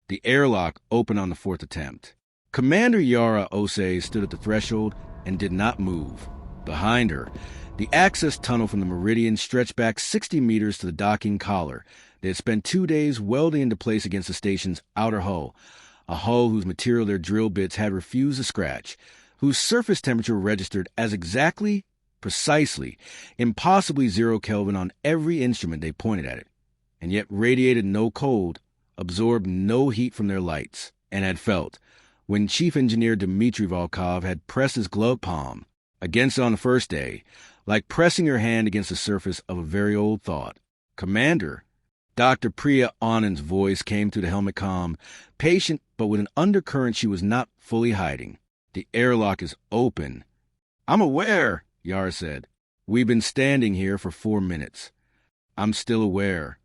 The airlock opened on the fourth attempt. Commander Yara Osei stood at the threshold and did not move. Behind her, the access tunnel from the Meridian stretched back 60 meters to the docking collar. They had spent 2 days welding into place against the station's outer hull, a hull whose material their drill bits had refused to scratch, whose surface temperature registered as exactly, precisely, impossibly 0 Kelvin on every instrument they pointed at it, and yet radiated no cold, absorbed no heat from their lights, and had felt, when Chief Engineer Dmitry Volkov had pressed his glove palm against it on the first day, like pressing your hand against the surface of a very old thought. Commander, Dr. Priya Anand's voice came through the helmet comm, patient but with an undercurrent she was not fully hiding. The airlock is open. I'm aware, Yara said. We've been standing here for 4 minutes. I'm still aware.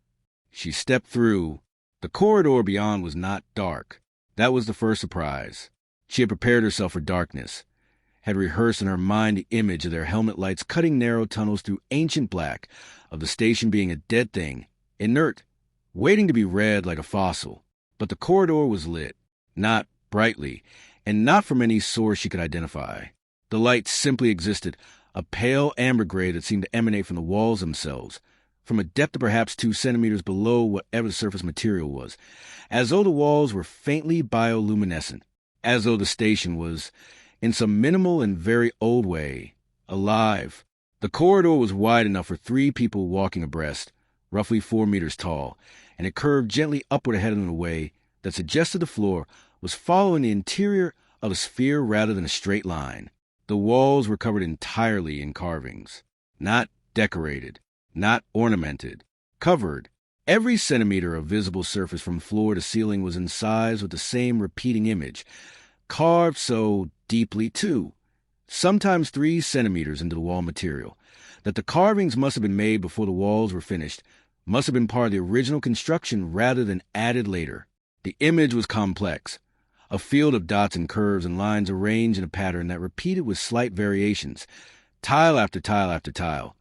She stepped through. The corridor beyond was not dark. That was the first surprise. She had prepared herself for darkness, had rehearsed in her mind the image of their helmet lights cutting narrow tunnels through ancient black, of the station being a dead thing, inert, waiting to be read like a fossil. But the corridor was lit, not brightly, and not from any source she could identify. The light simply existed, a pale amber gray that seemed to emanate from the walls themselves, from a depth of perhaps 2 centimeters below whatever the surface material was, as though the walls were faintly bioluminescent, as though the station was, in some minimal and very old way, alive. The corridor was wide enough for 3 people walking abreast, roughly 4 meters tall, and it curved gently upward ahead of them in a way that suggested the floor was following the interior of a sphere rather than a straight line. The walls were covered entirely in carvings, not decorated, not ornamented, covered. Every centimeter of visible surface from floor to ceiling was in size with the same repeating image, carved so deeply, too, sometimes 3 centimeters into the wall material, that the carvings must have been made before the walls were finished, must have been part of the original construction rather than added later. The image was complex, a field of dots and curves and lines arranged in a pattern that repeated with slight variations, tile after tile after tile,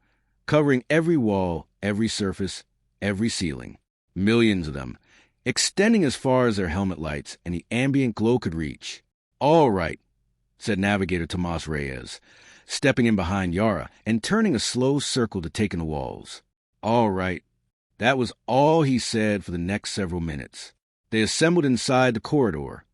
covering every wall, every surface, every ceiling, millions of them, extending as far as their helmet lights and the ambient glow could reach. All right, said Navigator Tomas Reyes, stepping in behind Yara and turning a slow circle to take in the walls. All right. That was all he said for the next several minutes. They assembled inside the corridor.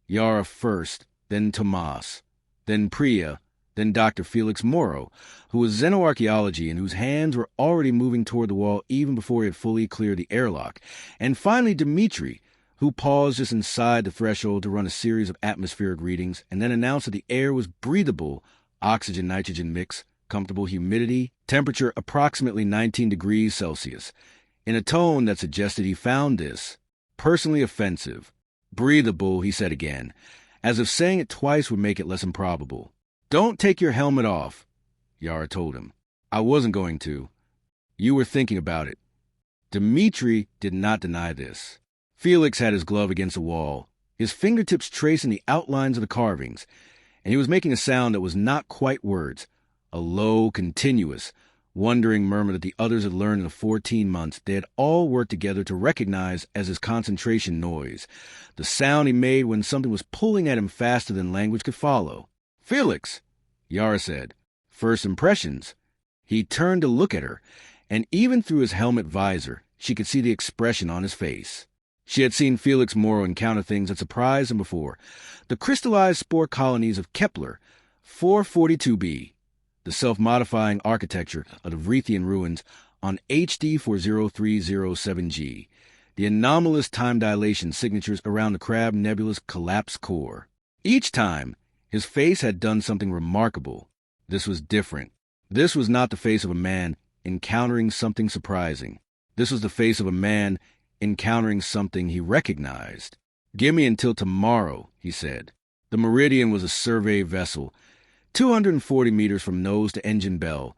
Yara first, then Tomas, then Priya, then Dr. Felix Morrow, who was xenoarchaeology and whose hands were already moving toward the wall even before he had fully cleared the airlock, and finally Dmitry, who paused just inside the threshold to run a series of atmospheric readings and then announced that the air was breathable, oxygen-nitrogen mix, comfortable humidity, temperature approximately 19 degrees Celsius, in a tone that suggested he found this personally offensive. Breathable, he said again, as if saying it twice would make it less improbable. Don't take your helmet off, Yara told him. I wasn't going to. You were thinking about it. Dmitry did not deny this. Felix had his glove against the wall, his fingertips tracing the outlines of the carvings, and he was making a sound that was not quite words, a low, continuous, wondering murmur that the others had learned in the 14 months they had all worked together to recognize as his concentration noise, the sound he made when something was pulling at him faster than language could follow. Felix, Yara said. First impressions. He turned to look at her, and even through his helmet visor, she could see the expression on his face. She had seen Felix Morrow encounter things that surprised him before. The crystallized spore colonies of Kepler 442b, the self-modifying architecture of the Vrethian ruins on HD 40307G, the anomalous time dilation signatures around the Crab Nebula's collapsed core. Each time, his face had done something remarkable. This was different. This was not the face of a man encountering something surprising. This was the face of a man encountering something he recognized. Give me until tomorrow, he said. The Meridian was a survey vessel, 240 meters from nose to engine bell,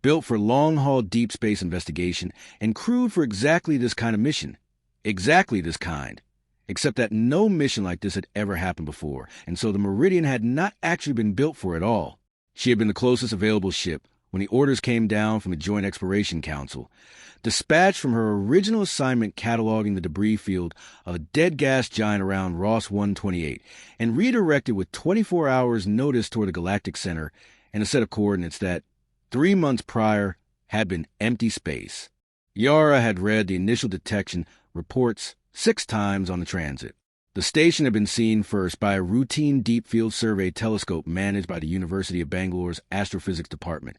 built for long-haul deep space investigation and crewed for exactly this kind of mission. Exactly this kind. Except that no mission like this had ever happened before, and so the Meridian had not actually been built for it all. She had been the closest available ship, when the orders came down from the Joint Exploration Council, dispatched from her original assignment cataloging the debris field of a dead gas giant around Ross 128, and redirected with 24 hours notice toward the Galactic Center and a set of coordinates that, 3 months prior, had been empty space. Yara had read the initial detection reports 6 times on the transit. The station had been seen first by a routine deep field survey telescope managed by the University of Bangalore's Astrophysics Department,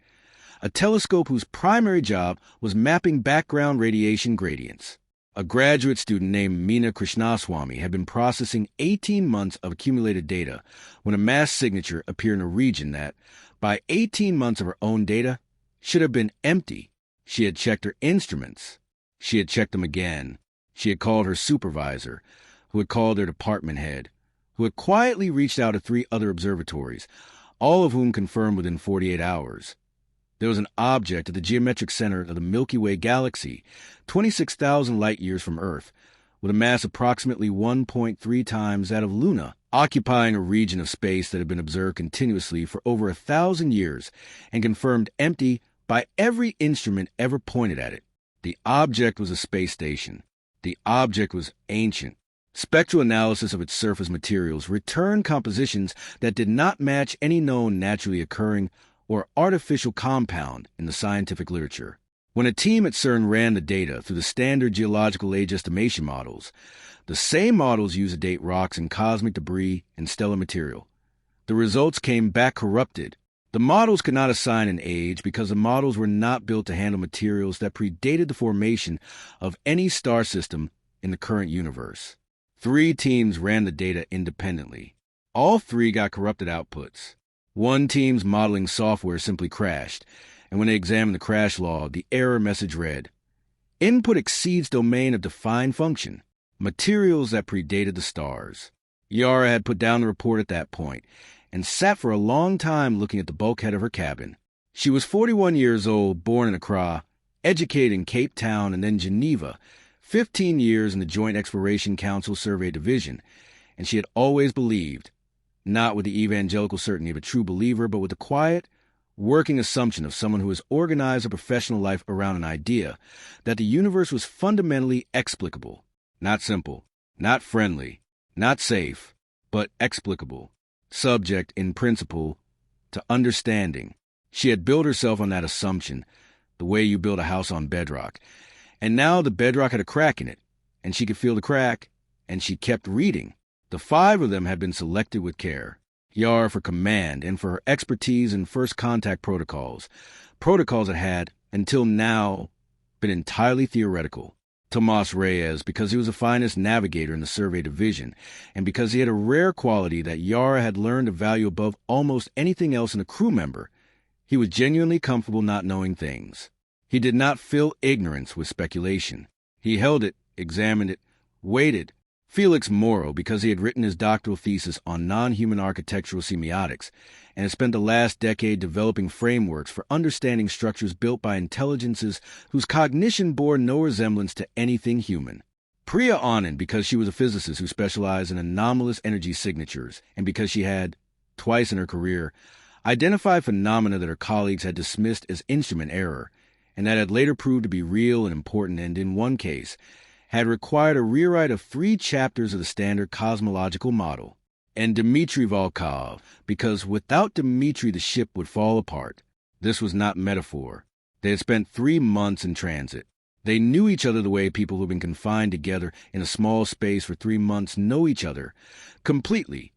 a telescope whose primary job was mapping background radiation gradients. A graduate student named Meena Krishnaswamy had been processing 18 months of accumulated data when a mass signature appeared in a region that, by 18 months of her own data, should have been empty. She had checked her instruments. She had checked them again. She had called her supervisor, who had called their department head, who had quietly reached out to 3 other observatories, all of whom confirmed within 48 hours. There was an object at the geometric center of the Milky Way galaxy, 26,000 light-years from Earth, with a mass approximately 1.3 times that of Luna, occupying a region of space that had been observed continuously for over 1,000 years and confirmed empty by every instrument ever pointed at it. The object was a space station. The object was ancient. Spectral analysis of its surface materials returned compositions that did not match any known naturally occurring or artificial compound in the scientific literature. When a team at CERN ran the data through the standard geological age estimation models, the same models used to date rocks and cosmic debris and stellar material. The results came back corrupted. The models could not assign an age because the models were not built to handle materials that predated the formation of any star system in the current universe. 3 teams ran the data independently. All 3 got corrupted outputs. One team's modeling software simply crashed, and when they examined the crash log, the error message read, "Input exceeds domain of defined function. Materials that predated the stars." Yara had put down the report at that point and sat for a long time looking at the bulkhead of her cabin. She was 41 years old, born in Accra, educated in Cape Town and then Geneva, 15 years in the Joint Exploration Council Survey Division, and she had always believed, not with the evangelical certainty of a true believer, but with the quiet, working assumption of someone who has organized a professional life around an idea, that the universe was fundamentally explicable, not simple, not friendly, not safe, but explicable, subject in principle to understanding. She had built herself on that assumption, the way you build a house on bedrock, and now the bedrock had a crack in it, and she could feel the crack, and she kept reading. The 5 of them had been selected with care. Yara for command and for her expertise in first contact protocols that had, until now, been entirely theoretical. Tomas Reyes, because he was the finest navigator in the survey division, and because he had a rare quality that Yara had learned to value above almost anything else in a crew member. He was genuinely comfortable not knowing things. He did not fill ignorance with speculation. He held it, examined it, waited. Felix Morrow, because he had written his doctoral thesis on non-human architectural semiotics and had spent the last decade developing frameworks for understanding structures built by intelligences whose cognition bore no resemblance to anything human. Priya Anand, because she was a physicist who specialized in anomalous energy signatures and because she had, twice in her career, identified phenomena that her colleagues had dismissed as instrument error and that had later proved to be real and important, and in one case, had required a rewrite of 3 chapters of the standard cosmological model. And Dmitry Volkov, because without Dmitry the ship would fall apart. This was not metaphor. They had spent 3 months in transit. They knew each other the way people who have been confined together in a small space for 3 months know each other, completely,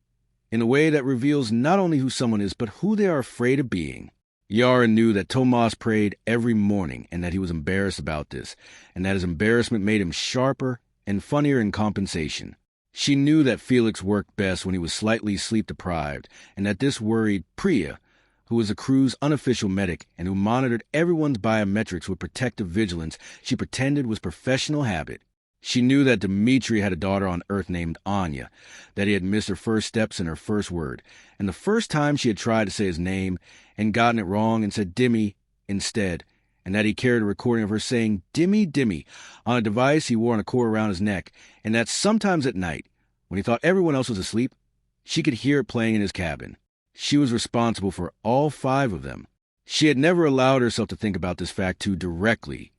in a way that reveals not only who someone is, but who they are afraid of being. Yara knew that Tomas prayed every morning and that he was embarrassed about this, and that his embarrassment made him sharper and funnier in compensation. She knew that Felix worked best when he was slightly sleep-deprived, and that this worried Priya, who was the crew's unofficial medic and who monitored everyone's biometrics with protective vigilance she pretended was professional habit. She knew that Dmitri had a daughter on Earth named Anya, that he had missed her first steps in her first word, and the first time she had tried to say his name and gotten it wrong and said Dimmy instead, and that he carried a recording of her saying Dimmy Dimmy on a device he wore on a cord around his neck, and that sometimes at night, when he thought everyone else was asleep, she could hear it playing in his cabin. She was responsible for all 5 of them. She had never allowed herself to think about this fact too directly,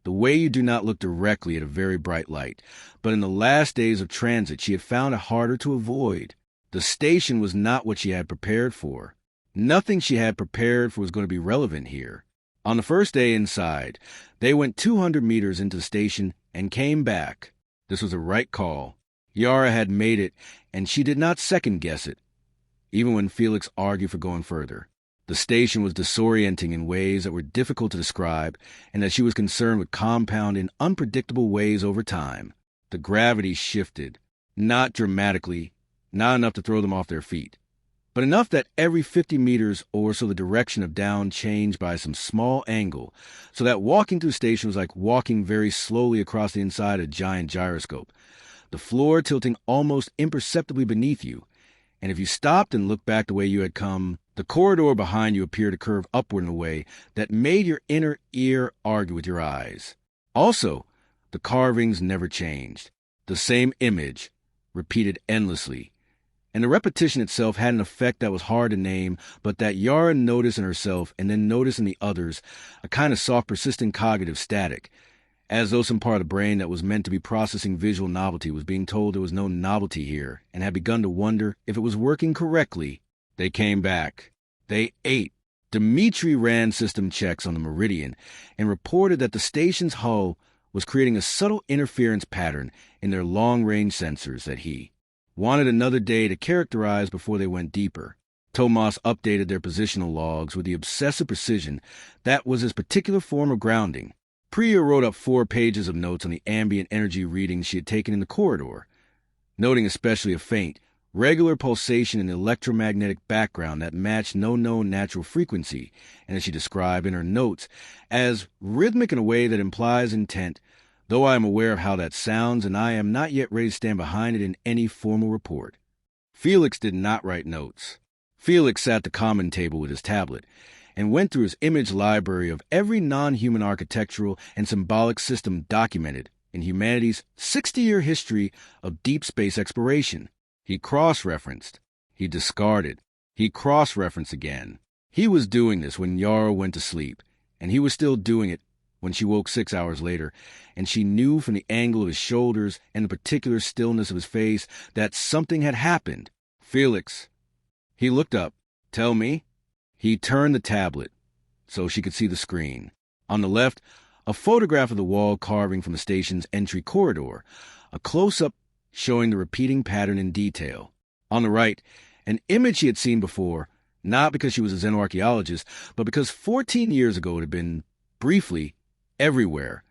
the way you do not look directly at a very bright light. But in the last days of transit, she had found it harder to avoid. The station was not what she had prepared for. Nothing she had prepared for was going to be relevant here. On the first day inside, they went 200 meters into the station and came back. This was a right call. Yara had made it, and she did not second-guess it, even when Felix argued for going further. The station was disorienting in ways that were difficult to describe, and that she was concerned would compound in unpredictable ways over time. The gravity shifted, not dramatically, not enough to throw them off their feet, but enough that every 50 meters or so the direction of down changed by some small angle, so that walking through the station was like walking very slowly across the inside of a giant gyroscope, the floor tilting almost imperceptibly beneath you. And if you stopped and looked back the way you had come, the corridor behind you appeared to curve upward in a way that made your inner ear argue with your eyes. Also, the carvings never changed. The same image, repeated endlessly. And the repetition itself had an effect that was hard to name, but that Yara noticed in herself and then noticed in the others, a kind of soft, persistent cognitive static, as though some part of the brain that was meant to be processing visual novelty was being told there was no novelty here and had begun to wonder if it was working correctly. They came back. They ate. Dmitri ran system checks on the Meridian and reported that the station's hull was creating a subtle interference pattern in their long-range sensors that he wanted another day to characterize before they went deeper. Tomas updated their positional logs with the obsessive precision that was his particular form of grounding. Priya wrote up 4 pages of notes on the ambient energy readings she had taken in the corridor, noting especially a faint, regular pulsation in the electromagnetic background that matched no known natural frequency, and as she described in her notes, as rhythmic in a way that implies intent, though I am aware of how that sounds, and I am not yet ready to stand behind it in any formal report. Felix did not write notes. Felix sat at the common table with his tablet, and went through his image library of every non-human architectural and symbolic system documented in humanity's 60-year history of deep space exploration. He cross-referenced. He discarded. He cross-referenced again. He was doing this when Yara went to sleep, and he was still doing it when she woke 6 hours later, and she knew from the angle of his shoulders and the particular stillness of his face that something had happened. Felix. He looked up. Tell me. He turned the tablet so she could see the screen. On the left, a photograph of the wall carving from the station's entry corridor, a close-up showing the repeating pattern in detail. On the right, an image she had seen before, not because she was a xenoarchaeologist, but because 14 years ago it had been, briefly, everywhere,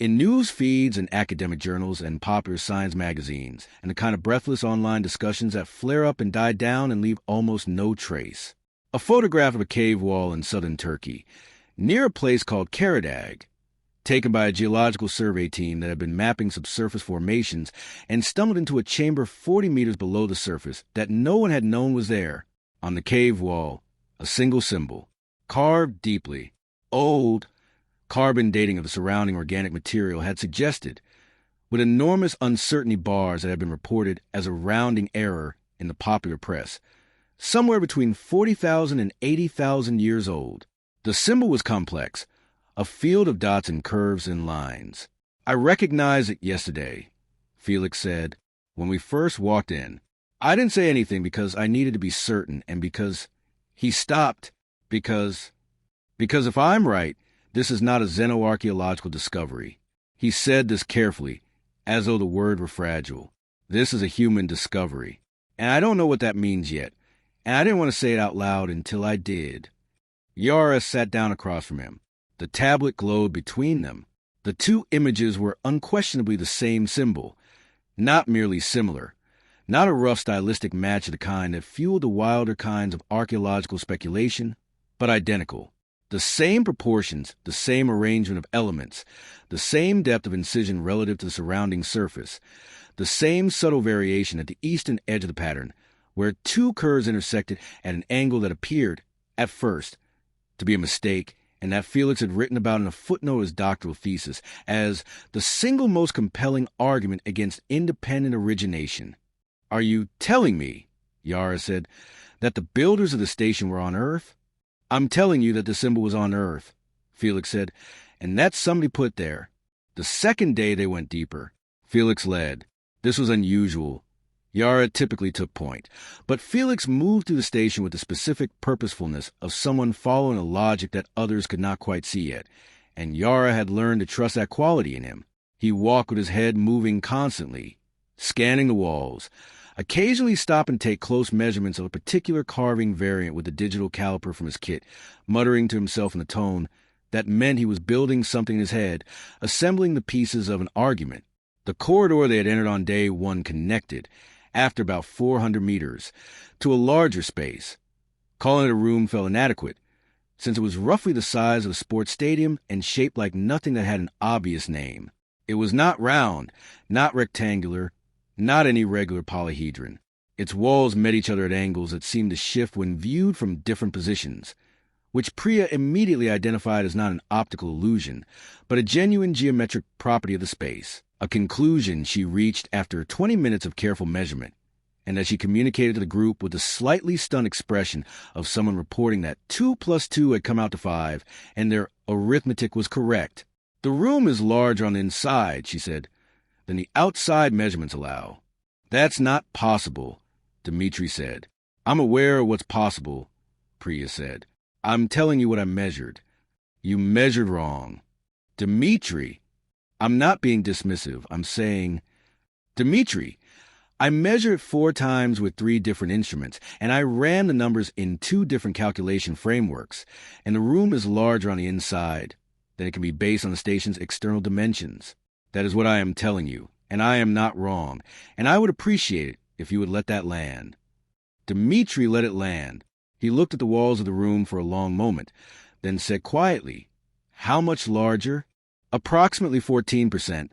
in news feeds and academic journals and popular science magazines, and the kind of breathless online discussions that flare up and die down and leave almost no trace. A photograph of a cave wall in southern Turkey, near a place called Karadag, taken by a geological survey team that had been mapping subsurface formations and stumbled into a chamber 40 meters below the surface that no one had known was there. On the cave wall, a single symbol, carved deeply, old, carbon dating of the surrounding organic material had suggested, with enormous uncertainty bars that had been reported as a rounding error in the popular press, somewhere between 40,000 and 80,000 years old. The symbol was complex, a field of dots and curves and lines. I recognized it yesterday, Felix said, when we first walked in. I didn't say anything because I needed to be certain, and because he stopped, because if I'm right, this is not a xenoarchaeological discovery. He said this carefully, as though the word were fragile. This is a human discovery, and I don't know what that means yet. And I didn't want to say it out loud until I did. Yara sat down across from him. The tablet glowed between them. The 2 images were unquestionably the same symbol, not merely similar, not a rough stylistic match of the kind that fueled the wilder kinds of archaeological speculation, but identical. The same proportions, the same arrangement of elements, the same depth of incision relative to the surrounding surface, the same subtle variation at the eastern edge of the pattern, where 2 curves intersected at an angle that appeared, at first, to be a mistake, and that Felix had written about in a footnote of his doctoral thesis as the single most compelling argument against independent origination. Are you telling me, Yara said, that the builders of the station were on Earth? I'm telling you that the symbol was on Earth, Felix said, and that somebody put there. The second day they went deeper. Felix led. This was unusual. Yara typically took point, but Felix moved through the station with the specific purposefulness of someone following a logic that others could not quite see yet, and Yara had learned to trust that quality in him. He walked with his head moving constantly, scanning the walls, occasionally stop and take close measurements of a particular carving variant with the digital caliper from his kit, muttering to himself in a tone that meant he was building something in his head, assembling the pieces of an argument. The corridor they had entered on day 1 connected, after about 400 meters, to a larger space. Calling it a room felt inadequate, since it was roughly the size of a sports stadium and shaped like nothing that had an obvious name. It was not round, not rectangular, not an irregular polyhedron. Its walls met each other at angles that seemed to shift when viewed from different positions, which Priya immediately identified as not an optical illusion, but a genuine geometric property of the space, a conclusion she reached after 20 minutes of careful measurement, and that she communicated to the group with a slightly stunned expression of someone reporting that 2 plus 2 had come out to 5, and their arithmetic was correct. The room is larger on the inside, she said, than the outside measurements allow. That's not possible, Dmitri said. I'm aware of what's possible, Priya said. I'm telling you what I measured. You measured wrong. Dmitri, I'm not being dismissive. I'm saying, Dmitri, I measured 4 times with 3 different instruments, and I ran the numbers in 2 different calculation frameworks, and the room is larger on the inside than it can be based on the station's external dimensions. That is what I am telling you, and I am not wrong, and I would appreciate it if you would let that land. Dmitri let it land. He looked at the walls of the room for a long moment, then said quietly, How much larger? Approximately 14%,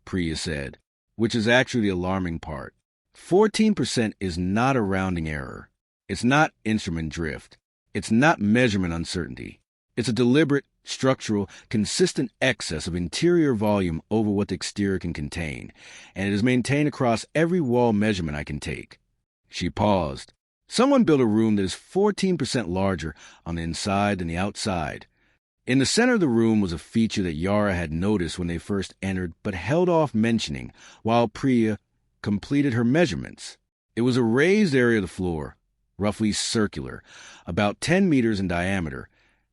Priya said, which is actually the alarming part. 14% is not a rounding error. It's not instrument drift. It's not measurement uncertainty. It's a deliberate, structural, consistent excess of interior volume over what the exterior can contain, and it is maintained across every wall measurement I can take. She paused. Someone built a room that is 14% larger on the inside than the outside. In the center of the room was a feature that Yara had noticed when they first entered but held off mentioning while Priya completed her measurements. It was a raised area of the floor, roughly circular, about 10 meters in diameter,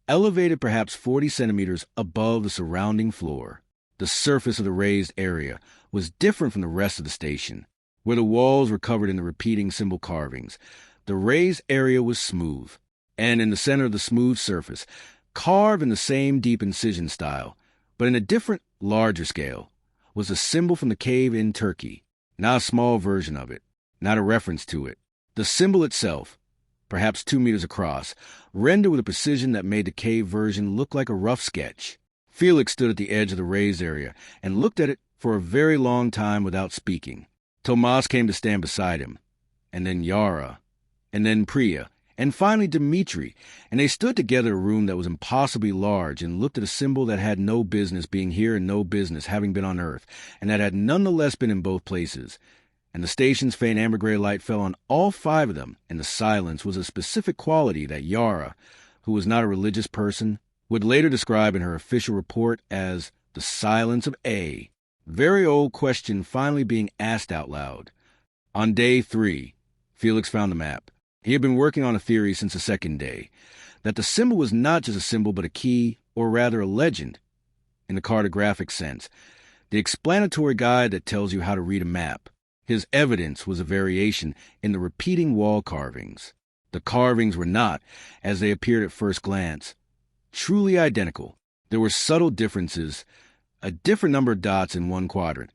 elevated perhaps 40 centimeters above the surrounding floor. The surface of the raised area was different from the rest of the station, where the walls were covered in the repeating symbol carvings. The raised area was smooth, and in the center of the smooth surface, carved in the same deep incision style, but in a different, larger scale, was a symbol from the cave in Turkey, not a small version of it, not a reference to it. The symbol itself, perhaps 2 meters across, rendered with a precision that made the cave version look like a rough sketch. Felix stood at the edge of the raised area and looked at it for a very long time without speaking. Tomas came to stand beside him, and then Yara, and then Priya, and finally Dmitri, and they stood together in a room that was impossibly large and looked at a symbol that had no business being here and no business having been on Earth, and that had nonetheless been in both places. And the station's faint amber-gray light fell on all 5 of them, and the silence was a specific quality that Yara, who was not a religious person, would later describe in her official report as the silence of A. Very old question finally being asked out loud. On day 3, Felix found the map. He had been working on a theory since the second day, that the symbol was not just a symbol but a key, or rather a legend, in the cartographic sense, the explanatory guide that tells you how to read a map. His evidence was a variation in the repeating wall carvings. The carvings were not, as they appeared at first glance, truly identical. There were subtle differences, a different number of dots in one quadrant,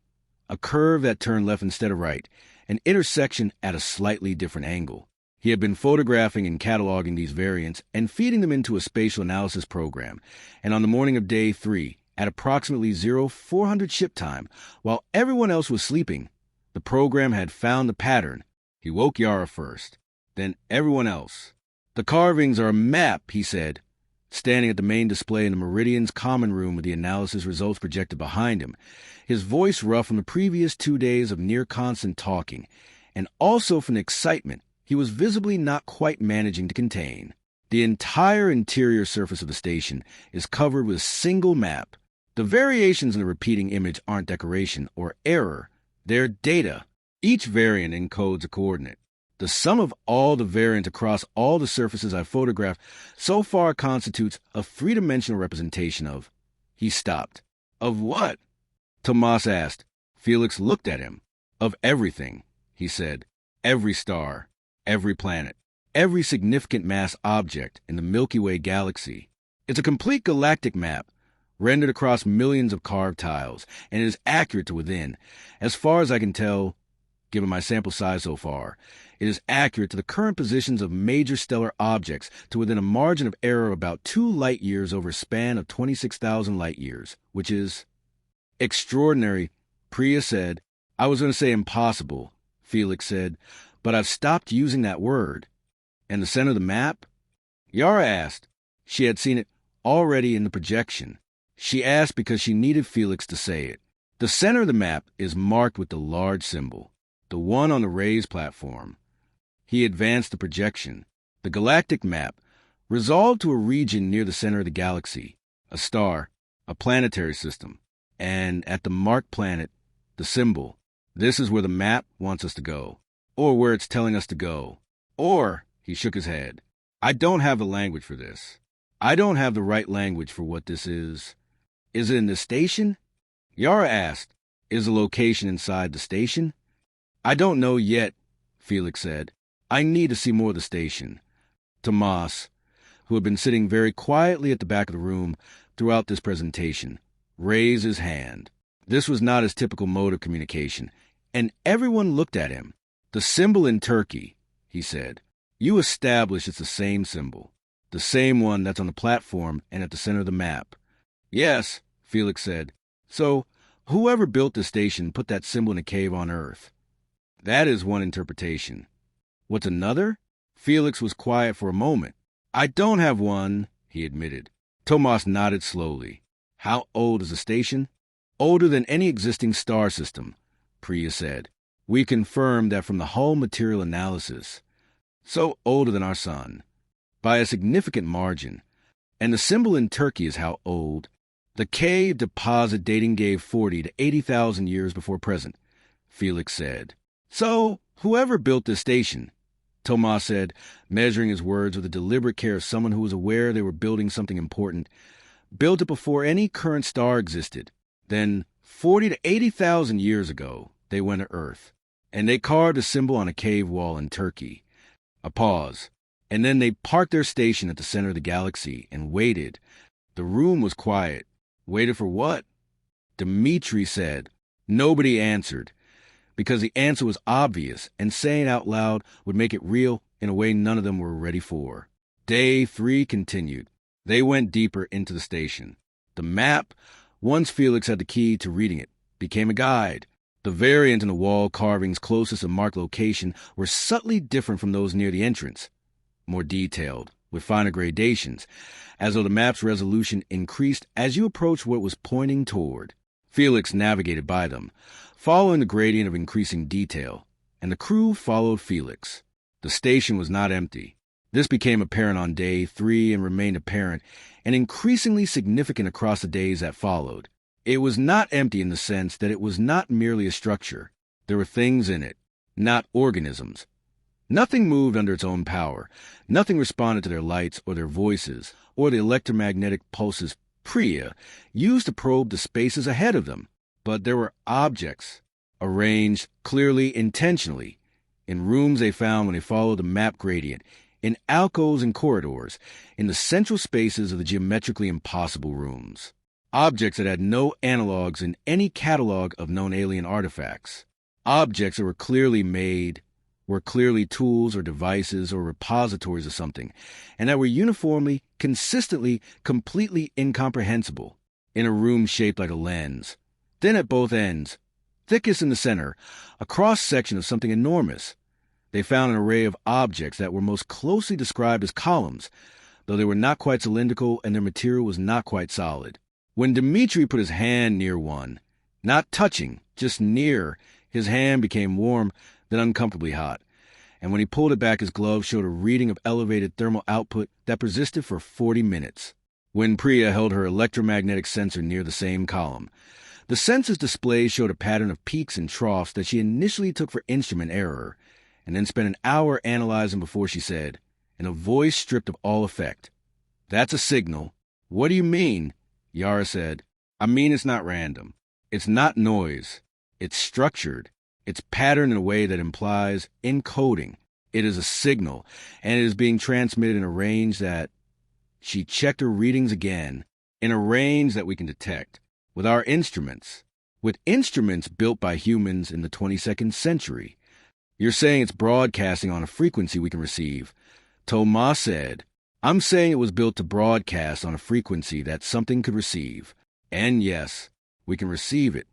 a curve that turned left instead of right, an intersection at a slightly different angle. He had been photographing and cataloging these variants and feeding them into a spatial analysis program, and on the morning of day 3, at approximately 0400 ship time, while everyone else was sleeping, the program had found the pattern. He woke Yara first, then everyone else. The carvings are a map, he said, standing at the main display in the Meridian's common room with the analysis results projected behind him, his voice rough from the previous 2 days of near-constant talking, and also from the excitement he was visibly not quite managing to contain. The entire interior surface of the station is covered with a single map. The variations in the repeating image aren't decoration or error. They're data. Each variant encodes a coordinate. The sum of all the variants across all the surfaces I've photographed so far constitutes a three-dimensional representation of... He stopped. Of what? Tomas asked. Felix looked at him. Of everything, he said. Every star, every planet, every significant mass object in the Milky Way galaxy. It's a complete galactic map, rendered across millions of carved tiles, and it is accurate to within. As far as I can tell, given my sample size so far, it is accurate to the current positions of major stellar objects to within a margin of error of about 2 light-years over a span of 26,000 light-years, which is extraordinary, Priya said. I was going to say impossible, Felix said, but I've stopped using that word. And the center of the map? Yara asked. She had seen it already in the projection. She asked because she needed Felix to say it. The center of the map is marked with the large symbol, the one on the raised platform. He advanced the projection. The galactic map resolved to a region near the center of the galaxy, a star, a planetary system, and at the marked planet, the symbol. This is where the map wants us to go, or where it's telling us to go. Or, he shook his head, I don't have the language for this. I don't have the right language for what this is. Is it in the station? Yara asked. Is the location inside the station? I don't know yet, Felix said. I need to see more of the station. Tomas, who had been sitting very quietly at the back of the room throughout this presentation, raised his hand. This was not his typical mode of communication, and everyone looked at him. The symbol in Turkey, he said. You established it's the same symbol, the same one that's on the platform and at the center of the map. Yes, Felix said. So, whoever built the station put that symbol in a cave on Earth. That is one interpretation. What's another? Felix was quiet for a moment. I don't have one, he admitted. Tomas nodded slowly. How old is the station? Older than any existing star system, Priya said. We confirmed that from the hull material analysis. So older than our sun, by a significant margin. And the symbol in Turkey is how old. The cave deposit dating gave 40 to 80,000 years before present, Felix said. So, whoever built this station, Tomas said, measuring his words with the deliberate care of someone who was aware they were building something important, built it before any current star existed. Then, 40 to 80,000 years ago, they went to Earth, and they carved a symbol on a cave wall in Turkey. A pause, and then they parked their station at the center of the galaxy and waited. The room was quiet. Waited for what? Dmitri said. Nobody answered, because the answer was obvious, and saying it out loud would make it real in a way none of them were ready for. Day 3 continued. They went deeper into the station. The map, once Felix had the key to reading it, became a guide. The variant in the wall carvings closest to marked location were subtly different from those near the entrance, more detailed, with finer gradations, as though the map's resolution increased as you approached what it was pointing toward. Felix navigated by them, following the gradient of increasing detail, and the crew followed Felix. The station was not empty. This became apparent on day 3 and remained apparent and increasingly significant across the days that followed. It was not empty in the sense that it was not merely a structure. There were things in it, not organisms. Nothing moved under its own power. Nothing responded to their lights or their voices or the electromagnetic pulses Priya used to probe the spaces ahead of them. But there were objects, arranged clearly, intentionally, in rooms they found when they followed the map gradient, in alcoves and corridors, in the central spaces of the geometrically impossible rooms. Objects that had no analogs in any catalog of known alien artifacts. Objects that were clearly made, were clearly tools or devices or repositories of something, and that were uniformly, consistently, completely incomprehensible, in a room shaped like a lens. Then at both ends, thickest in the center, a cross-section of something enormous. They found an array of objects that were most closely described as columns, though they were not quite cylindrical and their material was not quite solid. When Dmitri put his hand near one, not touching, just near, his hand became warm, then uncomfortably hot, and when he pulled it back, his glove showed a reading of elevated thermal output that persisted for 40 minutes. When Priya held her electromagnetic sensor near the same column, the sensor's display showed a pattern of peaks and troughs that she initially took for instrument error, and then spent an hour analyzing before she said, in a voice stripped of all effect, "That's a signal." "What do you mean?" Yara said. "I mean it's not random. It's not noise. It's structured. It's patterned in a way that implies encoding. It is a signal, and it is being transmitted in a range that—" She checked her readings again. "In a range that we can detect. With our instruments. With instruments built by humans in the 22nd century. You're saying it's broadcasting on a frequency we can receive." Thomas said, "I'm saying it was built to broadcast on a frequency that something could receive. And yes, we can receive it.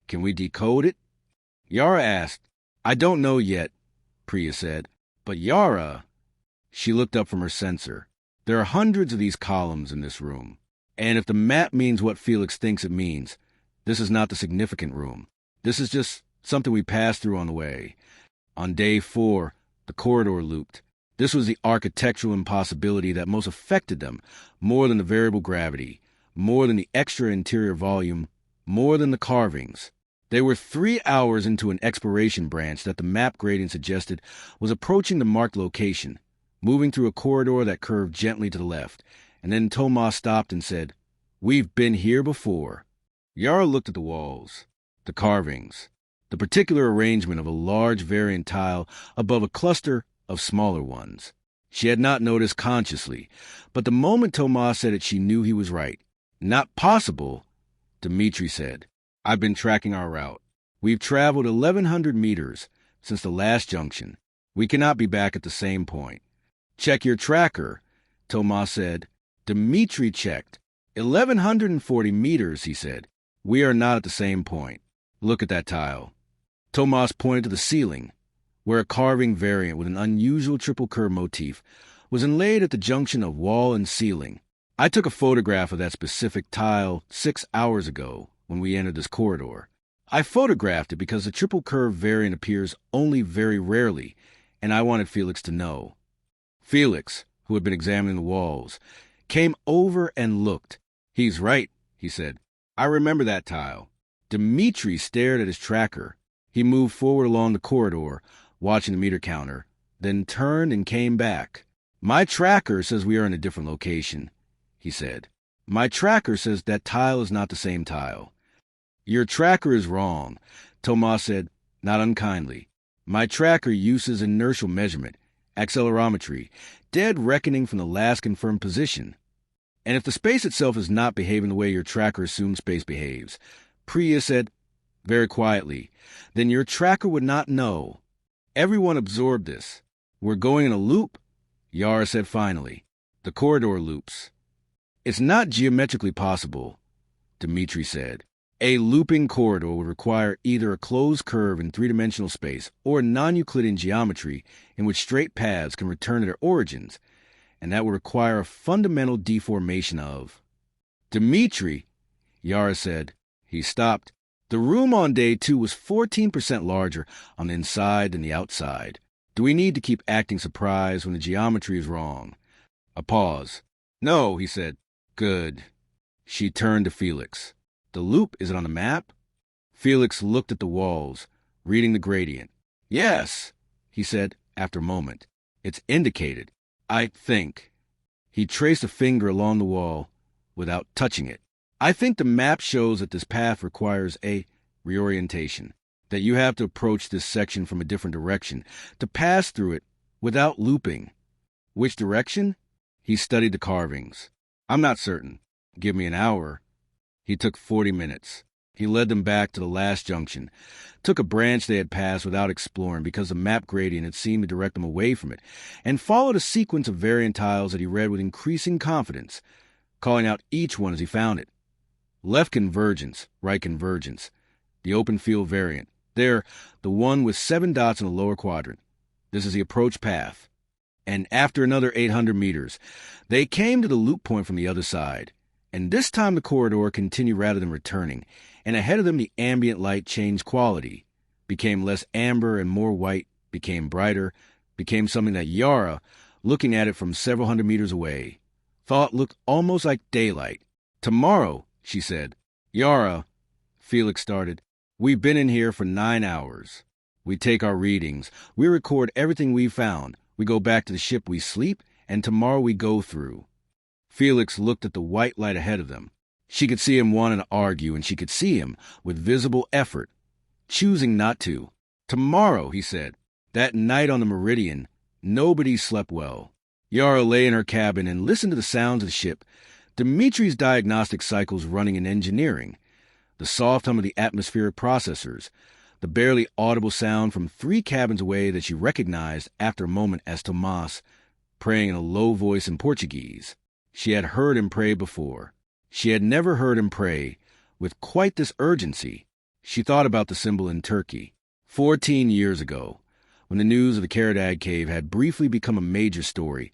Can we decode it?" Yara asked. "I don't know yet," Priya said. "But Yara—" She looked up from her sensor. "There are hundreds of these columns in this room. And if the map means what Felix thinks it means, this is not the significant room. This is just something we passed through on the way. On day 4, the corridor looped. This was the architectural impossibility that most affected them, more than the variable gravity, more than the extra interior volume, more than the carvings. They were 3 hours into an exploration branch that the map gradient suggested was approaching the marked location, moving through a corridor that curved gently to the left, and then Thomas stopped and said, "We've been here before." Yara looked at the walls, the carvings, the particular arrangement of a large variant tile above a cluster of smaller ones. She had not noticed consciously, but the moment Thomas said it, she knew he was right. "Not possible," Dmitri said. "I've been tracking our route. We've traveled 1,100 meters since the last junction. We cannot be back at the same point." "Check your tracker," Thomas said. Dmitri checked. 1,140 meters, he said. "We are not at the same point. Look at that tile." Thomas pointed to the ceiling, where a carving variant with an unusual triple curve motif was inlaid at the junction of wall and ceiling. "I took a photograph of that specific tile 6 hours ago when we entered this corridor. I photographed it because the triple curve variant appears only very rarely, and I wanted Felix to know." Felix, who had been examining the walls, came over and looked. "He's right," he said. "I remember that tile." Dmitri stared at his tracker. He moved forward along the corridor, watching the meter counter, then turned and came back. "My tracker says we are in a different location," he said. "My tracker says that tile is not the same tile." "Your tracker is wrong," Thomas said, not unkindly. "My tracker uses inertial measurement, accelerometry, dead reckoning from the last confirmed position. And if the space itself is not behaving the way your tracker assumes space behaves," Priya said very quietly, "then your tracker would not know. Everyone absorbed this. We're going in a loop," Yara said finally. "The corridor loops." "It's not geometrically possible," Dmitri said. "A looping corridor would require either a closed curve in three-dimensional space or non-Euclidean geometry in which straight paths can return to their origins, and that would require a fundamental deformation of—" "Dmitri," Yara said. He stopped. "The room on day 2 was 14% larger on the inside than the outside. Do we need to keep acting surprised when the geometry is wrong?" A pause. "No," he said. "Good." She turned to Felix. "The loop, is it on the map?" Felix looked at the walls, reading the gradient. "Yes," he said after a moment. "It's indicated, I think." He traced a finger along the wall without touching it. "I think the map shows that this path requires a reorientation, that you have to approach this section from a different direction, to pass through it without looping." "Which direction?" He studied the carvings. "I'm not certain. Give me an hour." He took 40 minutes. He led them back to the last junction, took a branch they had passed without exploring because the map gradient had seemed to direct them away from it, and followed a sequence of variant tiles that he read with increasing confidence, calling out each one as he found it. Left convergence, right convergence, the open field variant. There, the one with 7 dots in the lower quadrant. This is the approach path. And after another 800 meters, they came to the loop point from the other side. And this time the corridor continued rather than returning, and ahead of them the ambient light changed quality, became less amber and more white, became brighter, became something that Yara, looking at it from several hundred meters away, thought looked almost like daylight. "Tomorrow," she said. "Yara," Felix started, "we've been in here for 9 hours. We take our readings. We record everything we found. We go back to the ship, we sleep, and tomorrow we go through." Felix looked at the white light ahead of them. She could see him wanting to argue, and she could see him, with visible effort, choosing not to. "Tomorrow," he said. That night on the Meridian, nobody slept well. Yara lay in her cabin and listened to the sounds of the ship, Dimitri's diagnostic cycles running in engineering, the soft hum of the atmospheric processors, the barely audible sound from 3 cabins away that she recognized after a moment as Tomas, praying in a low voice in Portuguese. She had heard him pray before. She had never heard him pray with quite this urgency. She thought about the symbol in Turkey. 14 years ago, when the news of the Karadag cave had briefly become a major story,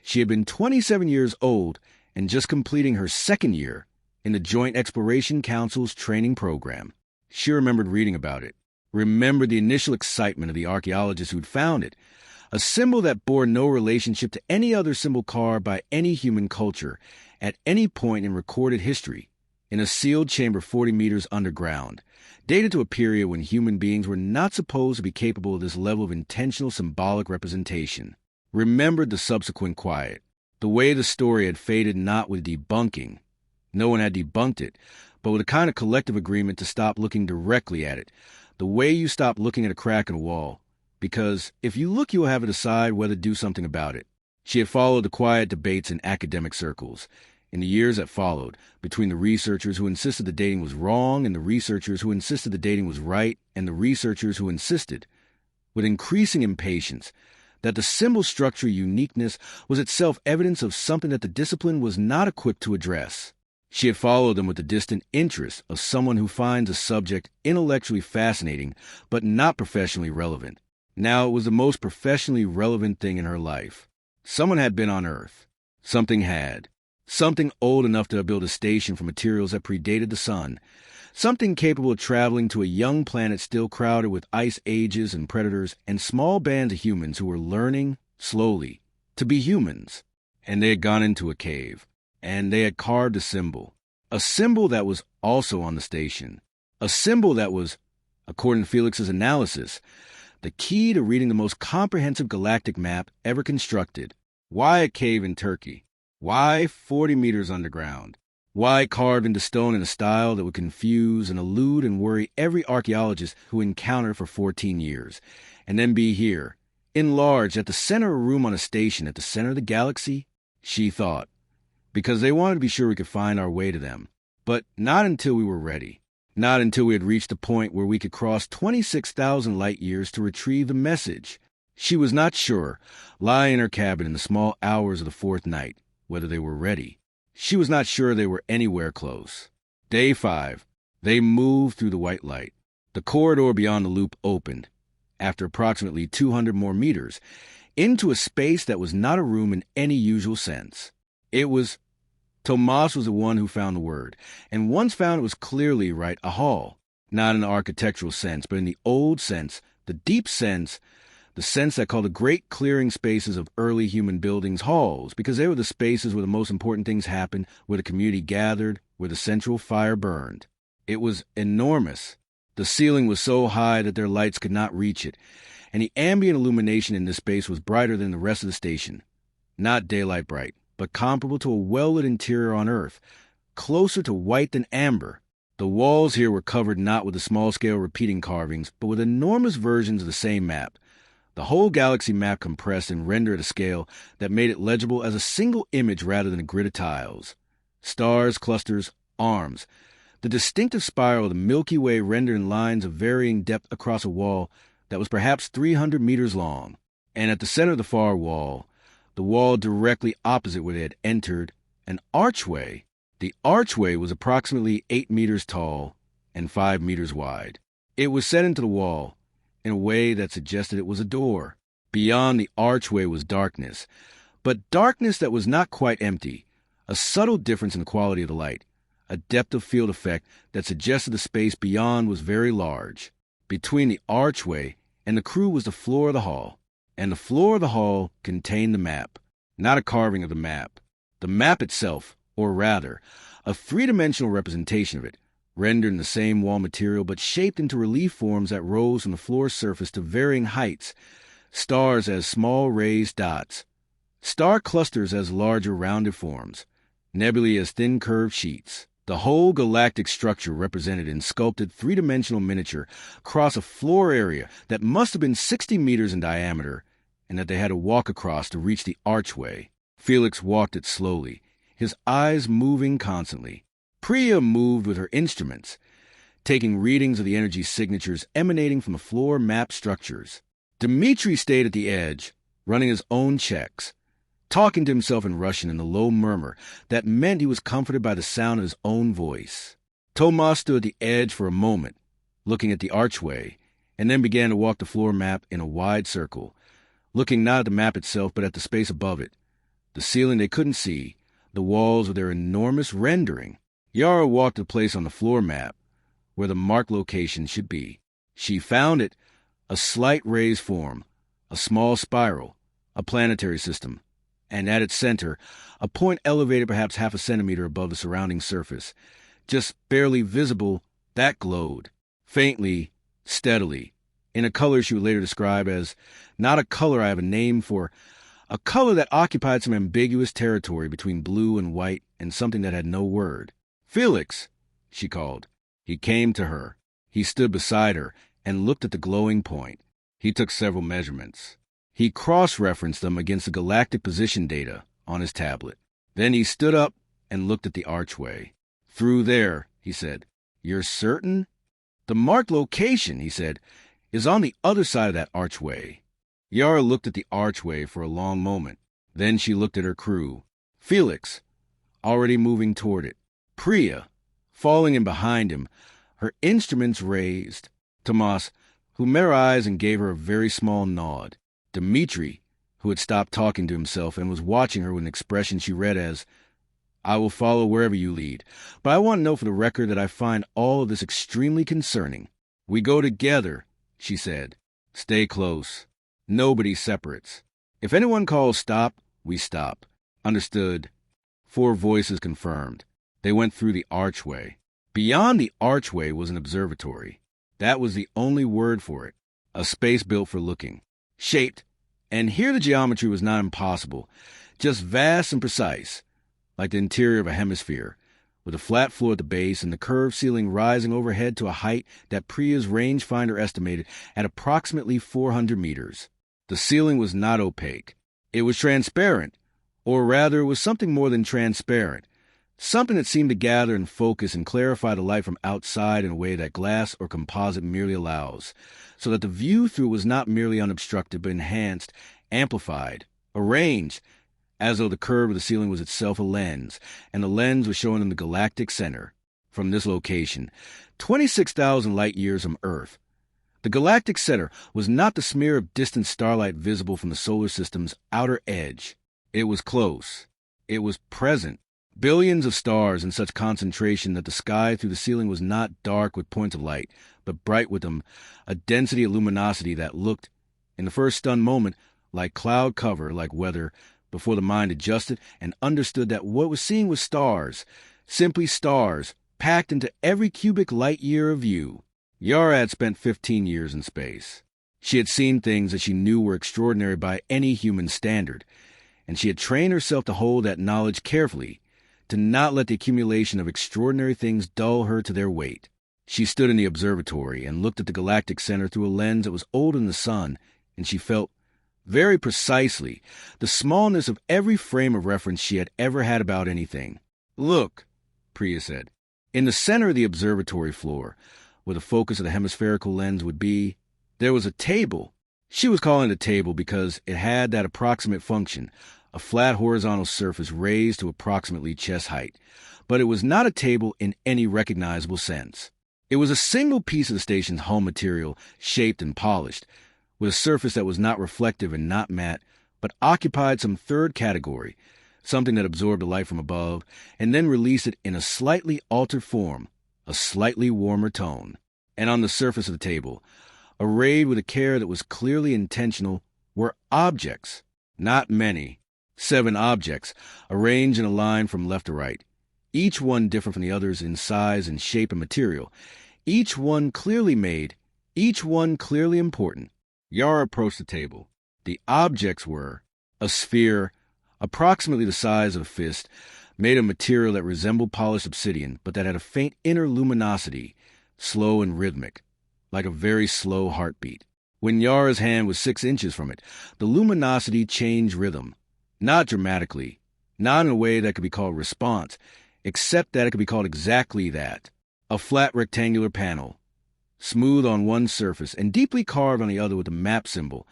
she had been 27 years old and just completing her 2nd year in the Joint Exploration Council's training program. She remembered reading about it, remembered the initial excitement of the archaeologists who'd found it, a symbol that bore no relationship to any other symbol carved by any human culture at any point in recorded history, in a sealed chamber 40 meters underground, dated to a period when human beings were not supposed to be capable of this level of intentional symbolic representation. Remembered the subsequent quiet, the way the story had faded not with debunking. No one had debunked it, but with a kind of collective agreement to stop looking directly at it, the way you stop looking at a crack in a wall, because if you look, you will have to decide whether to do something about it. She had followed the quiet debates in academic circles, in the years that followed, between the researchers who insisted the dating was wrong and the researchers who insisted the dating was right and the researchers who insisted, with increasing impatience, that the symbol structure uniqueness was itself evidence of something that the discipline was not equipped to address. She had followed them with the distant interest of someone who finds a subject intellectually fascinating but not professionally relevant. Now it was the most professionally relevant thing in her life. Someone had been on Earth. Something had. Something old enough to build a station for materials that predated the sun. Something capable of traveling to a young planet still crowded with ice ages and predators and small bands of humans who were learning, slowly, to be humans. And they had gone into a cave. And they had carved a symbol that was also on the station. A symbol that was, according to Felix's analysis, the key to reading the most comprehensive galactic map ever constructed. Why a cave in Turkey? Why 40 meters underground? Why carved into stone in a style that would confuse and elude and worry every archaeologist who encountered for 14 years, and then be here, enlarged at the center of a room on a station at the center of the galaxy? She thought. Because they wanted to be sure we could find our way to them. But not until we were ready. Not until we had reached a point where we could cross 26,000 light years to retrieve the message. She was not sure, lying in her cabin in the small hours of the 4th night, whether they were ready. She was not sure they were anywhere close. Day 5. They moved through the white light. The corridor beyond the loop opened, after approximately 200 more meters, into a space that was not a room in any usual sense. It was... Tomas was the one who found the word, and once found it was clearly right, a hall. Not in the architectural sense, but in the old sense, the deep sense, the sense that called the great clearing spaces of early human buildings halls, because they were the spaces where the most important things happened, where the community gathered, where the central fire burned. It was enormous. The ceiling was so high that their lights could not reach it, and the ambient illumination in this space was brighter than the rest of the station. Not daylight bright, but comparable to a well-lit interior on Earth, closer to white than amber. The walls here were covered not with the small-scale repeating carvings, but with enormous versions of the same map, the whole galaxy map compressed and rendered at a scale that made it legible as a single image rather than a grid of tiles. Stars, clusters, arms, the distinctive spiral of the Milky Way rendered in lines of varying depth across a wall that was perhaps 300 meters long. And at the center of the far wall, the wall directly opposite where they had entered, an archway. The archway was approximately 8 meters tall and 5 meters wide. It was set into the wall in a way that suggested it was a door. Beyond the archway was darkness, but darkness that was not quite empty, a subtle difference in the quality of the light, a depth of field effect that suggested the space beyond was very large. Between the archway and the crew was the floor of the hall. and the floor of the hall contained the map, not a carving of the map. The map itself, or rather, a three-dimensional representation of it, rendered in the same wall material but shaped into relief forms that rose from the floor surface to varying heights, stars as small raised dots, star clusters as larger rounded forms, nebulae as thin curved sheets. The whole galactic structure represented in sculpted three-dimensional miniature across a floor area that must have been 60 meters in diameter and that they had to walk across to reach the archway. Felix walked it slowly, his eyes moving constantly. Priya moved with her instruments, taking readings of the energy signatures emanating from the floor map structures. Dmitri stayed at the edge, running his own checks, talking to himself in Russian in a low murmur that meant he was comforted by the sound of his own voice. Tomas stood at the edge for a moment, looking at the archway, and then began to walk the floor map in a wide circle, looking not at the map itself but at the space above it, the ceiling they couldn't see, the walls with their enormous rendering. Yara walked to the place on the floor map where the marked location should be. She found it, a slight raised form, a small spiral, a planetary system, and at its center, a point elevated perhaps half a centimeter above the surrounding surface, just barely visible, that glowed, faintly, steadily, in a color she would later describe as not a color I have a name for, a color that occupied some ambiguous territory between blue and white and something that had no word. "Felix," she called. He came to her. He stood beside her and looked at the glowing point. He took several measurements. He cross-referenced them against the galactic position data on his tablet. Then he stood up and looked at the archway. "Through there," he said. "You're certain?" "The marked location," he said, "is on the other side of that archway." Yara looked at the archway for a long moment. Then she looked at her crew. Felix, already moving toward it. Priya, falling in behind him, her instruments raised. Tomas, who met her eyes and gave her a very small nod. Dmitri, who had stopped talking to himself and was watching her with an expression she read as, "I will follow wherever you lead, but I want to know for the record that I find all of this extremely concerning." "We go together," she said. "Stay close. Nobody separates. If anyone calls stop, we stop." "Understood." 4 voices confirmed. They went through the archway. Beyond the archway was an observatory. That was the only word for it. A space built for looking. Shaped, and here the geometry was not impossible, just vast and precise, like the interior of a hemisphere, with a flat floor at the base and the curved ceiling rising overhead to a height that Priya's rangefinder estimated at approximately 400 meters. The ceiling was not opaque. It was transparent, or rather it was something more than transparent, something that seemed to gather and focus and clarify the light from outside in a way that glass or composite merely allows, so that the view through was not merely unobstructed but enhanced, amplified, arranged, as though the curve of the ceiling was itself a lens, and the lens was shown in the galactic center. From this location, 26,000 light-years from Earth, the galactic center was not the smear of distant starlight visible from the solar system's outer edge. It was close. It was present. Billions of stars in such concentration that the sky through the ceiling was not dark with points of light, but bright with them, a density of luminosity that looked, in the first stunned moment, like cloud cover, like weather, before the mind adjusted and understood that what was seen was stars, simply stars, packed into every cubic light-year of view. Yara had spent 15 years in space. She had seen things that she knew were extraordinary by any human standard, and she had trained herself to hold that knowledge carefully, to not let the accumulation of extraordinary things dull her to their weight. She stood in the observatory and looked at the galactic center through a lens that was older than the sun, and she felt, very precisely, the smallness of every frame of reference she had ever had about anything. "Look," Priya said. In the center of the observatory floor, where the focus of the hemispherical lens would be, there was a table. She was calling it a table because it had that approximate function, a flat horizontal surface raised to approximately chest height, but it was not a table in any recognizable sense. It was a single piece of the station's hull material, shaped and polished, with a surface that was not reflective and not matte, but occupied some third category, something that absorbed the light from above, and then released it in a slightly altered form, a slightly warmer tone. And on the surface of the table, arrayed with a care that was clearly intentional, were objects. Not many. 7 objects, arranged in a line from left to right. Each one different from the others in size and shape and material. Each one clearly made. Each one clearly important. Yara approached the table. The objects were a sphere, approximately the size of a fist, made of material that resembled polished obsidian, but that had a faint inner luminosity, slow and rhythmic, like a very slow heartbeat. When Yara's hand was 6 inches from it, the luminosity changed rhythm. Not dramatically, not in a way that could be called response, except that it could be called exactly that. A flat rectangular panel, smooth on one surface and deeply carved on the other with a map symbol.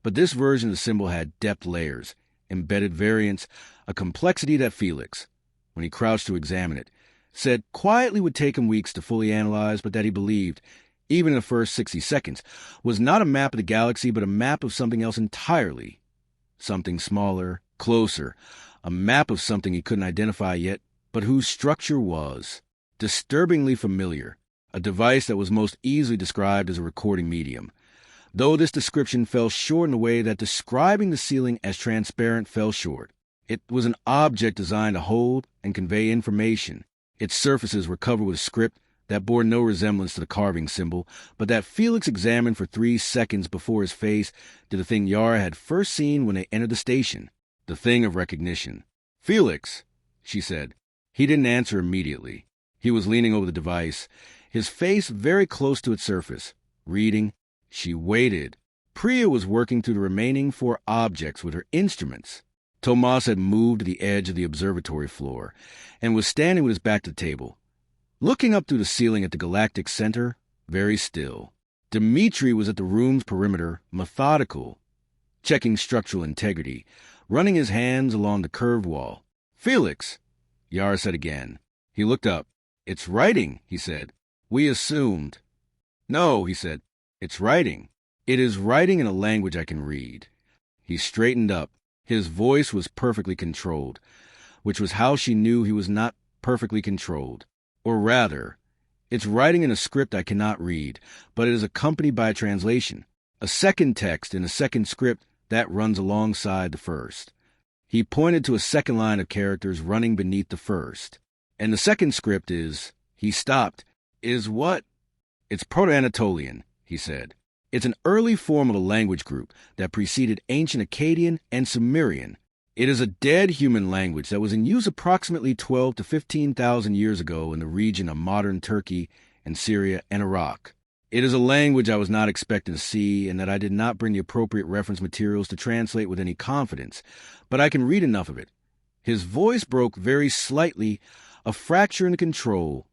But this version of the symbol had depth layers, embedded variants, a complexity that Felix, when he crouched to examine it, said quietly would take him weeks to fully analyze, but that he believed, even in the first 60 seconds, was not a map of the galaxy, but a map of something else entirely. Something smaller, closer, a map of something he couldn't identify yet, but whose structure was disturbingly familiar, a device that was most easily described as a recording medium. Though this description fell short in a way that describing the ceiling as transparent fell short. It was an object designed to hold and convey information. Its surfaces were covered with a script that bore no resemblance to the carving symbol, but that Felix examined for 3 seconds before his face to the thing Yara had first seen when they entered the station, the thing of recognition. "Felix," she said. He didn't answer immediately. He was leaning over the device, his face very close to its surface, reading. She waited. Priya was working through the remaining 4 objects with her instruments. Tomas had moved to the edge of the observatory floor and was standing with his back to the table, looking up through the ceiling at the galactic center, very still. Dmitri was at the room's perimeter, methodical, checking structural integrity, running his hands along the curved wall. "Felix," Yara said again. He looked up. "It's writing," he said. "We assumed." "No," he said. "It's writing. It is writing in a language I can read." He straightened up. His voice was perfectly controlled, which was how she knew he was not perfectly controlled. Or rather, it's writing in a script I cannot read, but it is accompanied by a translation, a second text in a second script that runs alongside the first. He pointed to a second line of characters running beneath the first. "And the second script is," he stopped, "is what?" "It's Proto-Anatolian," he said. "It's an early form of the language group that preceded ancient Akkadian and Sumerian. It is a dead human language that was in use approximately 12 to 15,000 years ago in the region of modern Turkey and Syria and Iraq. It is a language I was not expecting to see and that I did not bring the appropriate reference materials to translate with any confidence, but I can read enough of it." His voice broke very slightly, a fracture in the control,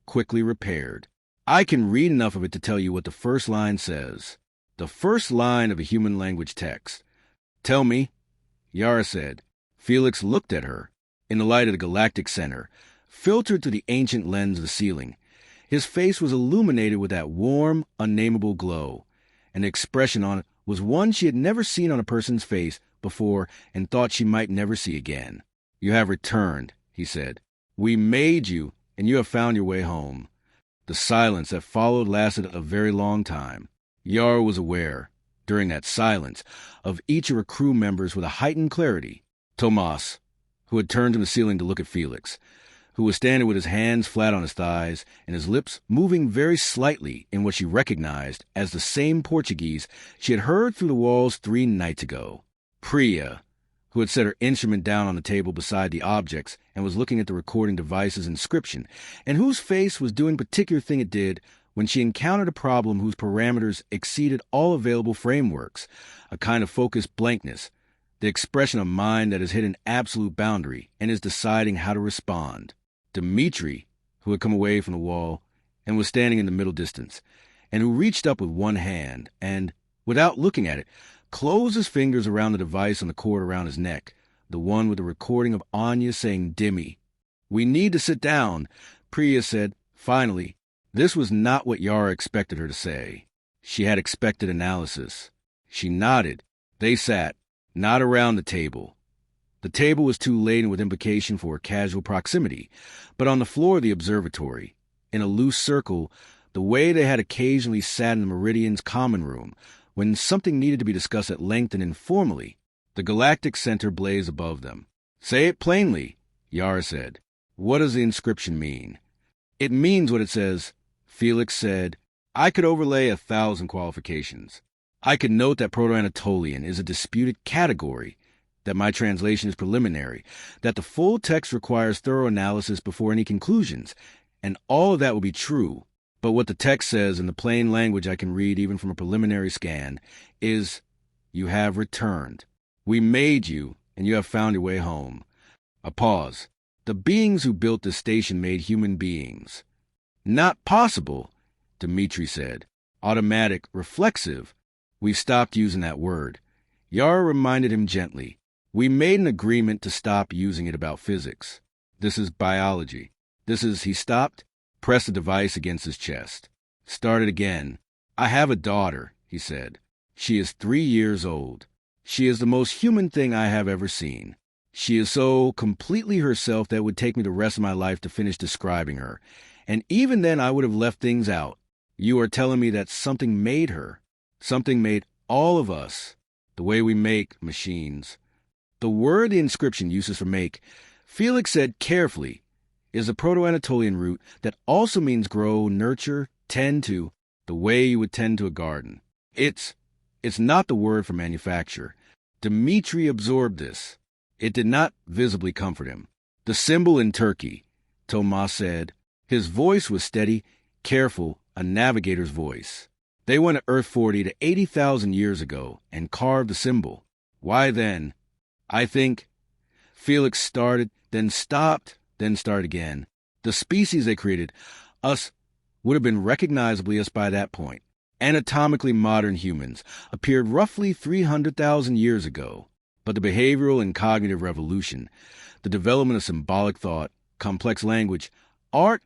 quickly repaired. "I can read enough of it to tell you what the first line says. The first line of a human language text." "Tell me," Yara said. Felix looked at her, in the light of the galactic center, filtered through the ancient lens of the ceiling. His face was illuminated with that warm, unnameable glow, and the expression on it was one she had never seen on a person's face before and thought she might never see again. "You have returned," he said. "We made you, and you have found your way home." The silence that followed lasted a very long time. Yara was aware, during that silence, of each of her crew members with a heightened clarity. Tomas, who had turned to the ceiling to look at Felix, who was standing with his hands flat on his thighs and his lips moving very slightly in what she recognized as the same Portuguese she had heard through the walls 3 nights ago. Priya, who had set her instrument down on the table beside the objects and was looking at the recording device's inscription, and whose face was doing the particular thing it did when she encountered a problem whose parameters exceeded all available frameworks, a kind of focused blankness, the expression of mind that has hit an absolute boundary and is deciding how to respond. Dmitri, who had come away from the wall and was standing in the middle distance, and who reached up with one hand and, without looking at it, closed his fingers around the device on the cord around his neck, the one with the recording of Anya saying "Dimmy." "We need to sit down," Priya said, finally. This was not what Yara expected her to say. She had expected analysis. She nodded. They sat, not around the table. The table was too laden with implication for casual proximity, but on the floor of the observatory, in a loose circle, the way they had occasionally sat in the Meridian's common room, when something needed to be discussed at length and informally, the galactic center blazed above them. "Say it plainly," Yara said. "What does the inscription mean?" "It means what it says," Felix said. "I could overlay 1,000 qualifications. I could note that Proto-Anatolian is a disputed category, that my translation is preliminary, that the full text requires thorough analysis before any conclusions, and all of that will be true. But what the text says in the plain language I can read even from a preliminary scan is, you have returned. We made you, and you have found your way home." A pause. "The beings who built this station made human beings." "Not possible," Dmitri said. "Automatic, reflexive. We've stopped using that word." Yara reminded him gently. "We made an agreement to stop using it about physics. This is biology. This is..." He stopped, pressed the device against his chest. Started again. "I have a daughter," he said. "She is 3 years old. She is the most human thing I have ever seen. She is so completely herself that it would take me the rest of my life to finish describing her. And even then I would have left things out. You are telling me that something made her. Something made all of us, the way we make machines." The word the inscription uses for make, Felix said carefully, is a Proto-Anatolian root that also means grow, nurture, tend to, the way you would tend to a garden. It's not the word for manufacture. Dmitri absorbed this. It did not visibly comfort him. "The symbol in Turkey," Tomas said. His voice was steady, careful, a navigator's voice. "They went to Earth 40 to 80,000 years ago and carved the symbol. Why then? I think..." Felix started, then stopped, then started again. "The species they created, us, would have been recognizably us by that point. Anatomically modern humans appeared roughly 300,000 years ago. But the behavioral and cognitive revolution, the development of symbolic thought, complex language, art,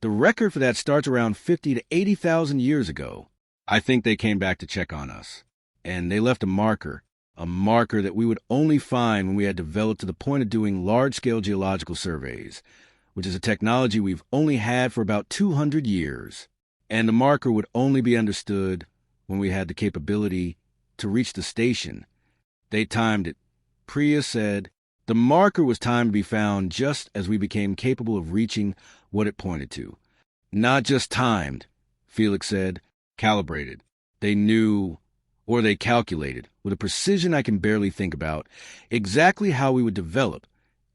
the record for that starts around 50 to 80,000 years ago. I think they came back to check on us. And they left a marker that we would only find when we had developed to the point of doing large-scale geological surveys, which is a technology we've only had for about 200 years. And the marker would only be understood when we had the capability to reach the station. They timed it." Priya said. "The marker was timed to be found just as we became capable of reaching what it pointed to." "Not just timed," Felix said. "Calibrated. They knew, or they calculated, with a precision I can barely think about, exactly how we would develop,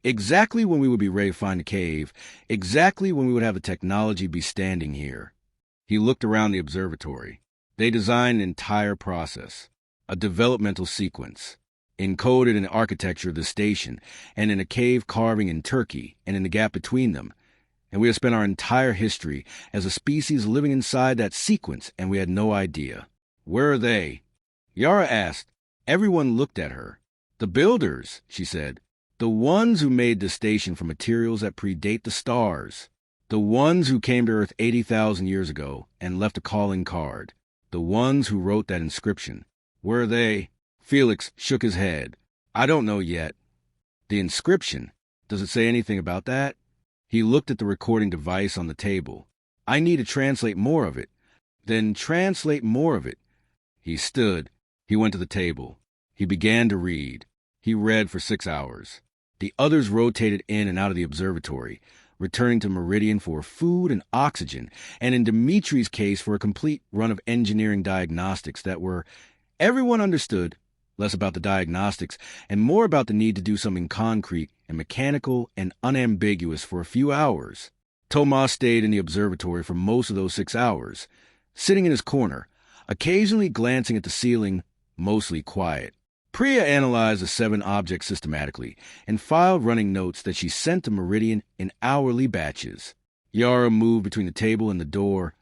exactly when we would be ready to find a cave, exactly when we would have the technology to be standing here." He looked around the observatory. They designed an entire process, a developmental sequence, encoded in the architecture of the station, and in a cave carving in Turkey, and in the gap between them. And we have spent our entire history as a species living inside that sequence, and we had no idea. "Where are they?" Yara asked. Everyone looked at her. "The builders," she said. "The ones who made the station from materials that predate the stars. The ones who came to Earth 80,000 years ago and left a calling card. The ones who wrote that inscription. Where are they?" Felix shook his head. "I don't know yet." "The inscription, does it say anything about that?" He looked at the recording device on the table. "I need to translate more of it." "Then translate more of it." He stood. He went to the table. He began to read. He read for 6 hours. The others rotated in and out of the observatory, returning to Meridian for food and oxygen, and in Dimitri's case for a complete run of engineering diagnostics that were, everyone understood, less about the diagnostics and more about the need to do something concrete and mechanical and unambiguous for a few hours. Tomas stayed in the observatory for most of those 6 hours, sitting in his corner, occasionally glancing at the ceiling, mostly quiet. Priya analyzed the 7 objects systematically and filed running notes that she sent to Meridian in hourly batches. Yara moved between the table and the door,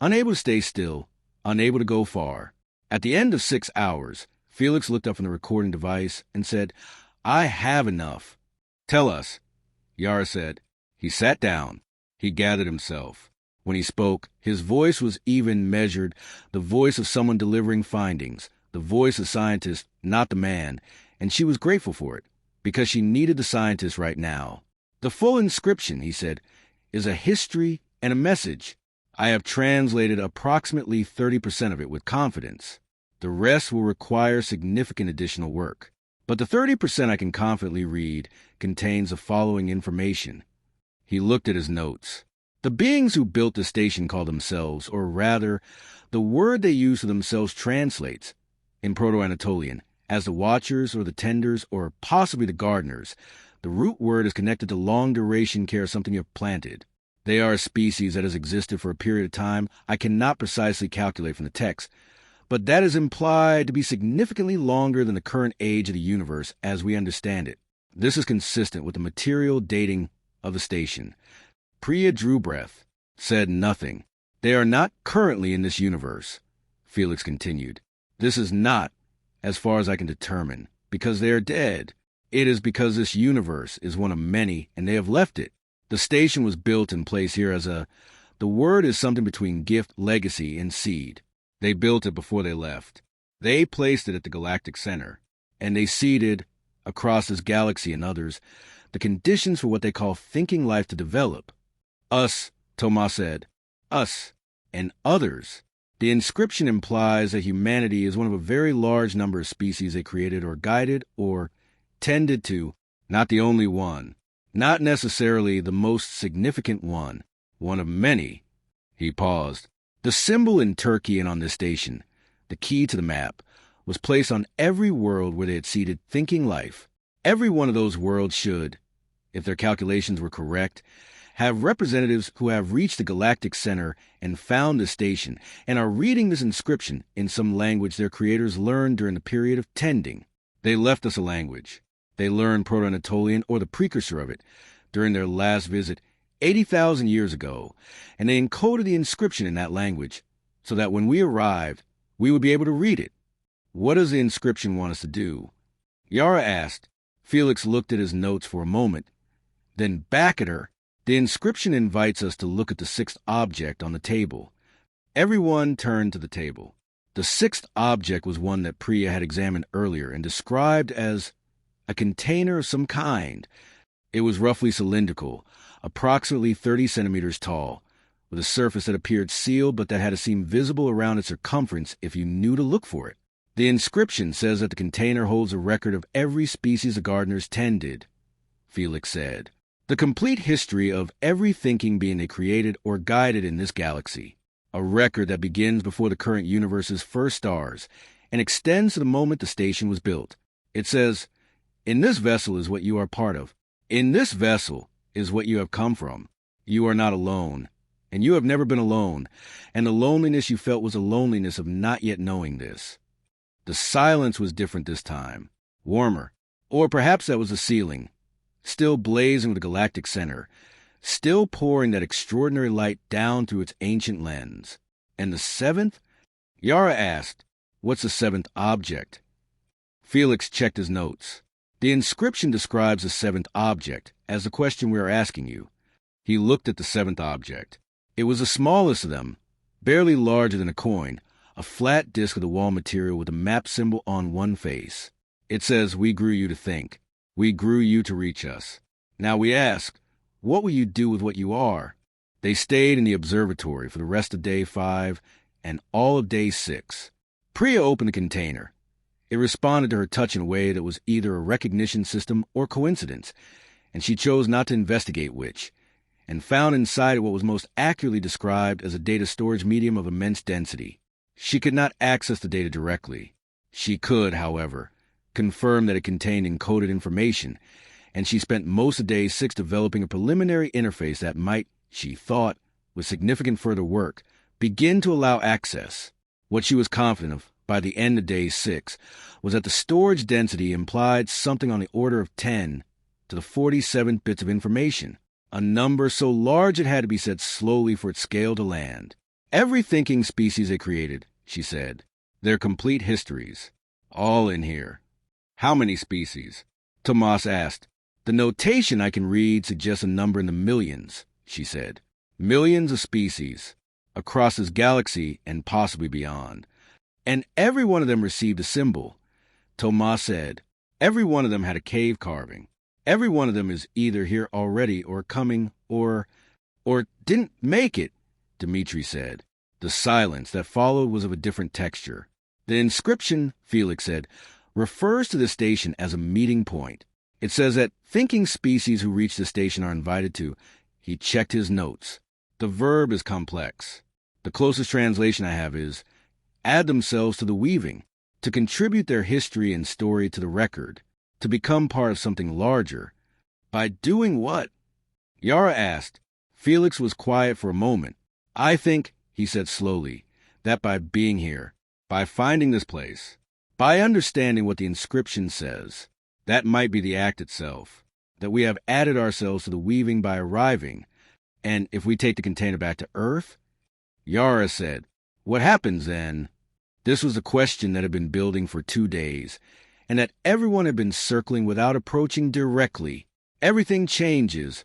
unable to stay still, unable to go far. At the end of 6 hours, Felix looked up from the recording device and said, "I have enough." "Tell us," Yara said. He sat down. He gathered himself. When he spoke, his voice was even, measured, the voice of someone delivering findings, the voice of scientist, not the man, and she was grateful for it, because she needed the scientist right now. "The full inscription," he said, "is a history and a message. I have translated approximately 30% of it with confidence. The rest will require significant additional work. But the 30% I can confidently read contains the following information. He looked at his notes. The beings who built the station call themselves, or rather, the word they use for themselves translates, in Proto-Anatolian, as the Watchers or the Tenders or possibly the Gardeners. The root word is connected to long-duration care of something you have planted. They are a species that has existed for a period of time I cannot precisely calculate from the text, but that is implied to be significantly longer than the current age of the universe as we understand it. This is consistent with the material dating of the station. Priya drew breath, said nothing. They are not currently in this universe, Felix continued. This is not, as far as I can determine, because they are dead. It is because this universe is one of many and they have left it. The station was built in place here as the word is something between gift, legacy, and seed. They built it before they left. They placed it at the galactic center, and they seeded, across this galaxy and others, the conditions for what they call thinking life to develop. Us, Thomas said, us, and others. The inscription implies that humanity is one of a very large number of species they created or guided or tended to, not the only one, not necessarily the most significant one of many. He paused. The symbol in Turkey and on this station, the key to the map, was placed on every world where they had seeded thinking life. Every one of those worlds should, if their calculations were correct, have representatives who have reached the galactic center and found the station and are reading this inscription in some language their creators learned during the period of tending. They left us a language. They learned Proto-Anatolian, or the precursor of it, during their last visit 80,000 years ago, and they encoded the inscription in that language so that when we arrived, we would be able to read it. What does the inscription want us to do? Yara asked. Felix looked at his notes for a moment, then back at her. The inscription invites us to look at the sixth object on the table. Everyone turned to the table. The sixth object was one that Priya had examined earlier and described as a container of some kind. It was roughly cylindrical, approximately 30 centimeters tall, with a surface that appeared sealed but that had to seem visible around its circumference if you knew to look for it. The inscription says that the container holds a record of every species the gardeners tended, Felix said. The complete history of every thinking being they created or guided in this galaxy. A record that begins before the current universe's first stars and extends to the moment the station was built. It says, in this vessel is what you are part of. In this vessel is what you have come from. You are not alone, and you have never been alone, and the loneliness you felt was a loneliness of not yet knowing this. The silence was different this time, warmer, or perhaps that was the ceiling, still blazing with the galactic center, still pouring that extraordinary light down through its ancient lens. And the seventh? Yara asked, what's the seventh object? Felix checked his notes. The inscription describes the seventh object as the question we are asking you. He looked at the seventh object. It was the smallest of them, barely larger than a coin, a flat disk of the wall material with a map symbol on one face. It says, we grew you to think. We grew you to reach us. Now we ask, what will you do with what you are? They stayed in the observatory for the rest of day 5 and all of day 6. Priya opened the container. It responded to her touch in a way that was either a recognition system or coincidence, and she chose not to investigate which, and found inside it what was most accurately described as a data storage medium of immense density. She could not access the data directly. She could, however, confirm that it contained encoded information, and she spent most of day 6 developing a preliminary interface that might, she thought, with significant further work, begin to allow access. What she was confident of by the end of day 6 was that the storage density implied something on the order of 10 to the 47th bits of information, a number so large it had to be said slowly for its scale to land. Every thinking species they created, she said, their complete histories, all in here. How many species? Tomas asked. The notation I can read suggests a number in the millions, she said. Millions of species, across this galaxy and possibly beyond. And every one of them received a symbol. Tomas said, every one of them had a cave carving. Every one of them is either here already or coming or didn't make it Dmitri said. The silence that followed was of a different texture. The inscription, Felix said, refers to the station as a meeting point. It says that thinking species who reach the station are invited to. He checked his notes. The verb is complex. The closest translation I have is add themselves to the weaving, to contribute their history and story to the record, to become part of something larger. By doing what? Yara asked. Felix was quiet for a moment. I think, he said slowly, that by being here, by finding this place, by understanding what the inscription says, that might be the act itself, that we have added ourselves to the weaving by arriving, and if we take the container back to Earth? Yara said, what happens then? This was a question that had been building for 2 days, and that everyone had been circling without approaching directly. Everything changes.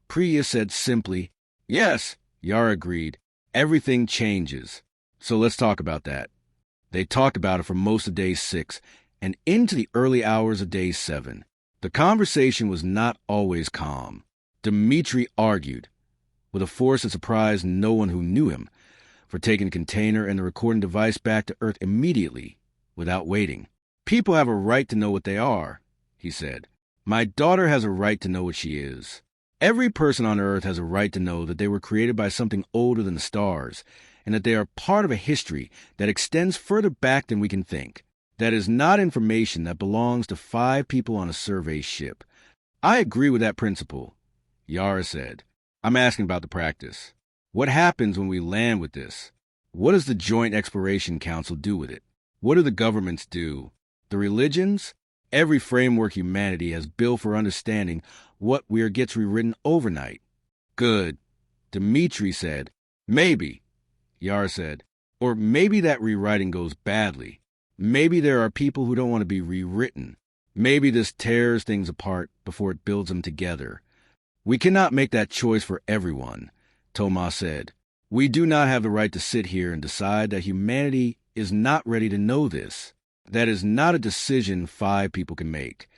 Priya said simply. Yes, Yara agreed. Everything changes. So let's talk about that. They talked about it for most of day 6 and into the early hours of day 7. The conversation was not always calm. Dmitri argued, with a force that surprised no one who knew him, for taking the container and the recording device back to Earth immediately, without waiting. People have a right to know what they are, he said. My daughter has a right to know what she is. Every person on Earth has a right to know that they were created by something older than the stars, and that they are part of a history that extends further back than we can think. That is not information that belongs to 5 people on a survey ship. I agree with that principle, Yara said. I'm asking about the practice. What happens when we land with this? What does the Joint Exploration Council do with it? What do the governments do? The religions? Every framework humanity has built for understanding what gets rewritten overnight. Good, Dmitri said. Maybe, Yara said. Or maybe that rewriting goes badly. Maybe there are people who don't want to be rewritten. Maybe this tears things apart before it builds them together. We cannot make that choice for everyone, Thomas said. We do not have the right to sit here and decide that humanity is not ready to know this. That is not a decision 5 people can make.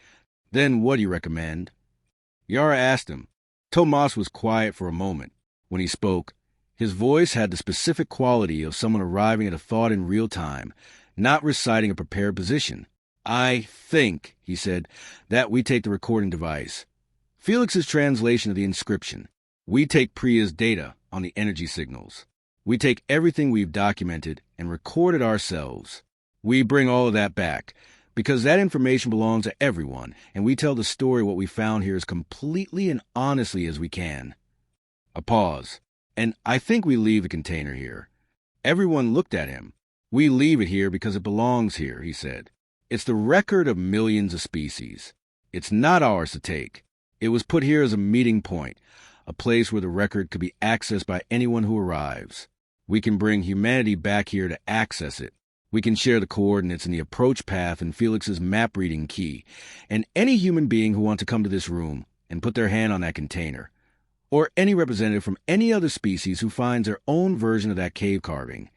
Then what do you recommend? Yara asked him. Thomas was quiet for a moment. When he spoke, his voice had the specific quality of someone arriving at a thought in real time, not reciting a prepared position. I think, he said, that we take the recording device. Felix's translation of the inscription. We take Priya's data on the energy signals. We take everything we've documented and recorded ourselves. We bring all of that back, because that information belongs to everyone, and we tell the story what we found here as completely and honestly as we can. A pause. And I think we leave the container here. Everyone looked at him. We leave it here because it belongs here, he said. It's the record of millions of species. It's not ours to take. It was put here as a meeting point, a place where the record could be accessed by anyone who arrives. We can bring humanity back here to access it. We can share the coordinates and the approach path in Felix's map-reading key, and any human being who wants to come to this room and put their hand on that container, or any representative from any other species who finds their own version of that cave carving,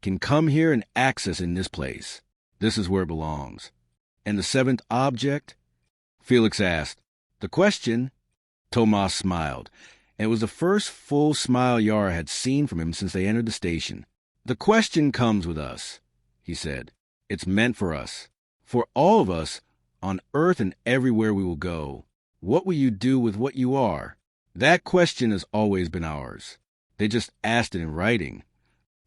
can come here and access in this place. This is where it belongs. And the 7th object? Felix asked. The question? Thomas smiled, and it was the first full smile Yara had seen from him since they entered the station. The question comes with us, he said. It's meant for us. For all of us, on Earth and everywhere we will go. What will you do with what you are? That question has always been ours. They just asked it in writing.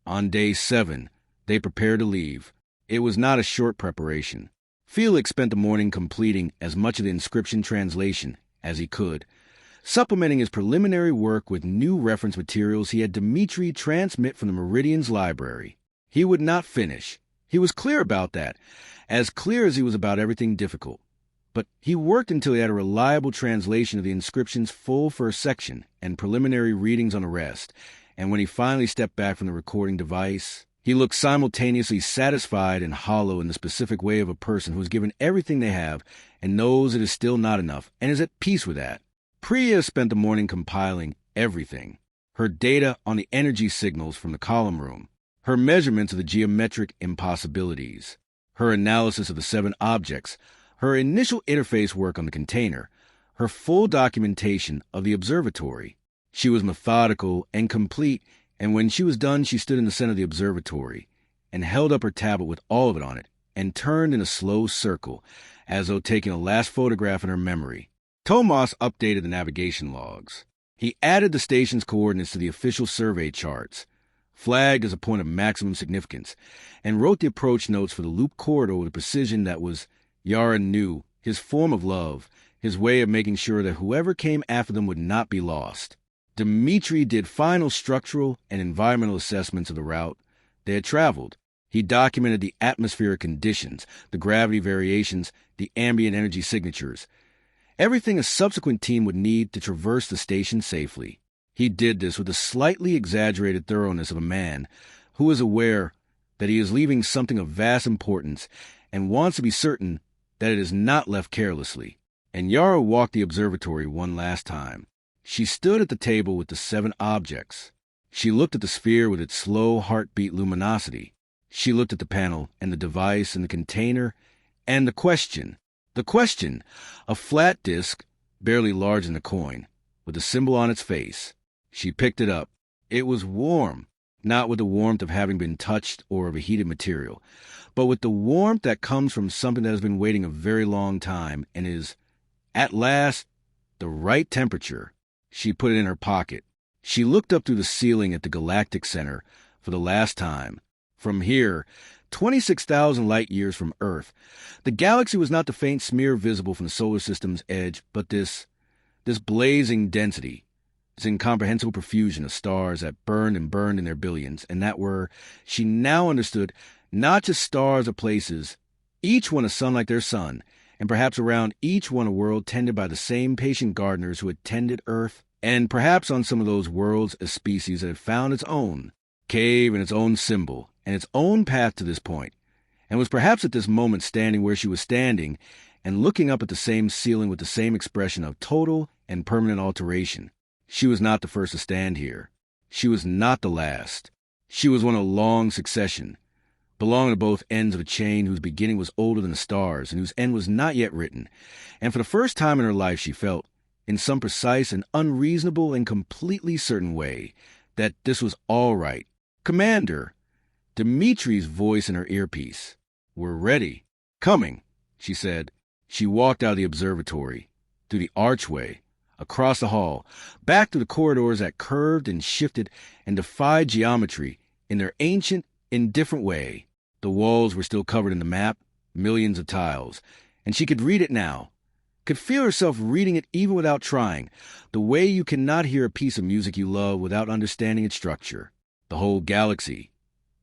On day 7, they prepared to leave. It was not a short preparation. Felix spent the morning completing as much of the inscription translation as he could, supplementing his preliminary work with new reference materials he had Dmitri transmit from the Meridian's library. He would not finish. He was clear about that, as clear as he was about everything difficult. But he worked until he had a reliable translation of the inscription's full first section and preliminary readings on the rest, and when he finally stepped back from the recording device, he looked simultaneously satisfied and hollow in the specific way of a person who has given everything they have and knows it is still not enough and is at peace with that. Priya spent the morning compiling everything. Her data on the energy signals from the column room, her measurements of the geometric impossibilities, her analysis of the 7 objects, her initial interface work on the container, her full documentation of the observatory. She was methodical and complete And when she was done, she stood in the center of the observatory and held up her tablet with all of it on it and turned in a slow circle, as though taking a last photograph in her memory. Tomas updated the navigation logs. He added the station's coordinates to the official survey charts, flagged as a point of maximum significance, and wrote the approach notes for the loop corridor with a precision that was, Yara knew, his form of love, his way of making sure that whoever came after them would not be lost. Dmitri did final structural and environmental assessments of the route they had traveled. He documented the atmospheric conditions, the gravity variations, the ambient energy signatures, everything a subsequent team would need to traverse the station safely. He did this with the slightly exaggerated thoroughness of a man who is aware that he is leaving something of vast importance and wants to be certain that it is not left carelessly. And Yara walked the observatory one last time. She stood at the table with the 7 objects. She looked at the sphere with its slow heartbeat luminosity. She looked at the panel and the device and the container and the question. The question, a flat disk, barely larger than a coin, with a symbol on its face. She picked it up. It was warm, not with the warmth of having been touched or of a heated material, but with the warmth that comes from something that has been waiting a very long time and is, at last, the right temperature. She put it in her pocket. She looked up through the ceiling at the galactic center for the last time. From here, 26,000 light-years from Earth, the galaxy was not the faint smear visible from the solar system's edge, but this blazing density, this incomprehensible profusion of stars that burned and burned in their billions, and that were, she now understood, not just stars or places, each one a sun like their sun, and perhaps around each one a world tended by the same patient gardeners who had tended Earth, and perhaps on some of those worlds a species that had found its own cave and its own symbol, and its own path to this point, and was perhaps at this moment standing where she was standing and looking up at the same ceiling with the same expression of total and permanent alteration. She was not the first to stand here. She was not the last. She was one of a long succession, belonging to both ends of a chain whose beginning was older than the stars and whose end was not yet written. And for the first time in her life she felt, in some precise and unreasonable and completely certain way, that this was all right. Commander, Dimitri's voice in her earpiece. We're ready. Coming, she said. She walked out of the observatory, through the archway, across the hall, back through the corridors that curved and shifted and defied geometry in their ancient, indifferent way. The walls were still covered in the map, millions of tiles, and she could read it now, could feel herself reading it even without trying, the way you cannot hear a piece of music you love without understanding its structure. The whole galaxy,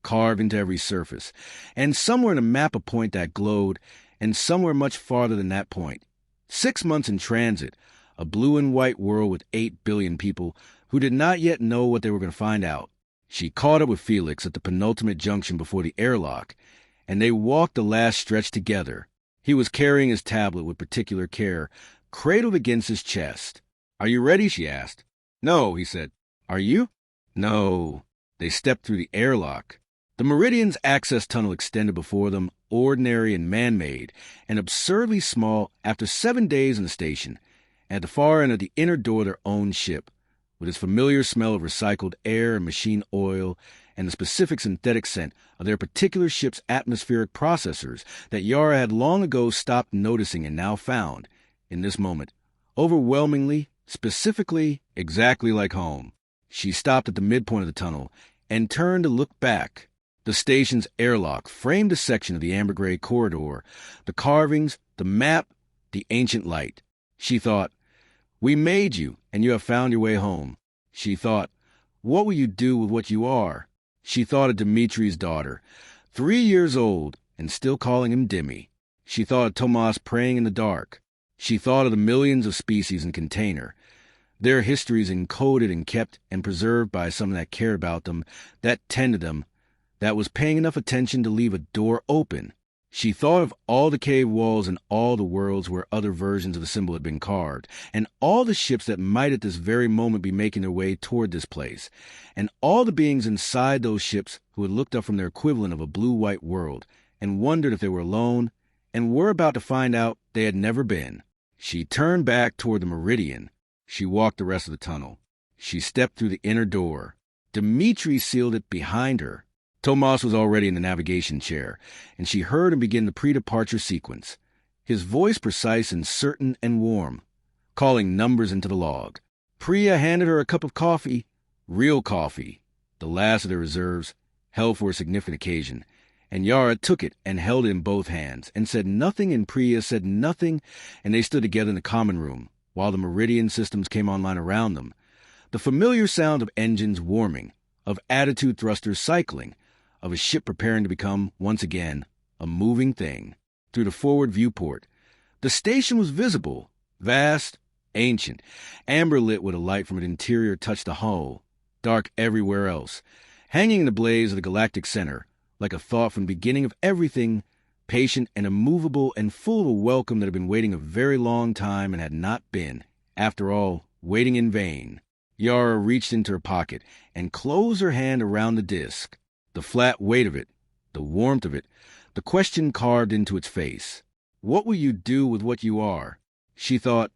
carved into every surface, and somewhere in a map a point that glowed, and somewhere much farther than that point. 6 months in transit, a blue and white world with 8 billion people who did not yet know what they were going to find out. She caught up with Felix at the penultimate junction before the airlock, and they walked the last stretch together. He was carrying his tablet with particular care, cradled against his chest. Are you ready? She asked. No, he said. Are you? No. They stepped through the airlock. The Meridian's access tunnel extended before them, ordinary and man-made, and absurdly small after 7 days in the station, and at the far end of the inner door their own ship, with its familiar smell of recycled air and machine oil, and the specific synthetic scent of their particular ship's atmospheric processors that Yara had long ago stopped noticing and now found, in this moment, overwhelmingly, specifically, exactly like home. She stopped at the midpoint of the tunnel and turned to look back. The station's airlock framed a section of the amber-gray corridor, the carvings, the map, the ancient light. She thought, we made you, and you have found your way home. She thought, what will you do with what you are? She thought of Dimitri's daughter, 3 years old, and still calling him Dimmy. She thought of Tomas praying in the dark. She thought of the millions of species in container, their histories encoded and kept and preserved by someone that cared about them, that tended them, that was paying enough attention to leave a door open. She thought of all the cave walls and all the worlds where other versions of the symbol had been carved, and all the ships that might at this very moment be making their way toward this place, and all the beings inside those ships who had looked up from their equivalent of a blue-white world and wondered if they were alone, and were about to find out they had never been. She turned back toward the Meridian. She walked the rest of the tunnel. She stepped through the inner door. Dmitri sealed it behind her. Tomas was already in the navigation chair, and she heard him begin the pre-departure sequence, his voice precise and certain and warm, calling numbers into the log. Priya handed her a cup of coffee, real coffee, the last of the reserves, held for a significant occasion, and Yara took it and held it in both hands, and said nothing, and Priya said nothing, and they stood together in the common room, while the Meridian systems came online around them. The familiar sound of engines warming, of attitude thrusters cycling, of a ship preparing to become, once again, a moving thing. Through the forward viewport, the station was visible, vast, ancient, amber-lit with a light from its interior touched the hull, dark everywhere else, hanging in the blaze of the galactic center, like a thought from the beginning of everything, patient and immovable and full of a welcome that had been waiting a very long time and had not been, after all, waiting in vain. Yara reached into her pocket and closed her hand around the disk. The flat weight of it, the warmth of it, the question carved into its face. What will you do with what you are? She thought,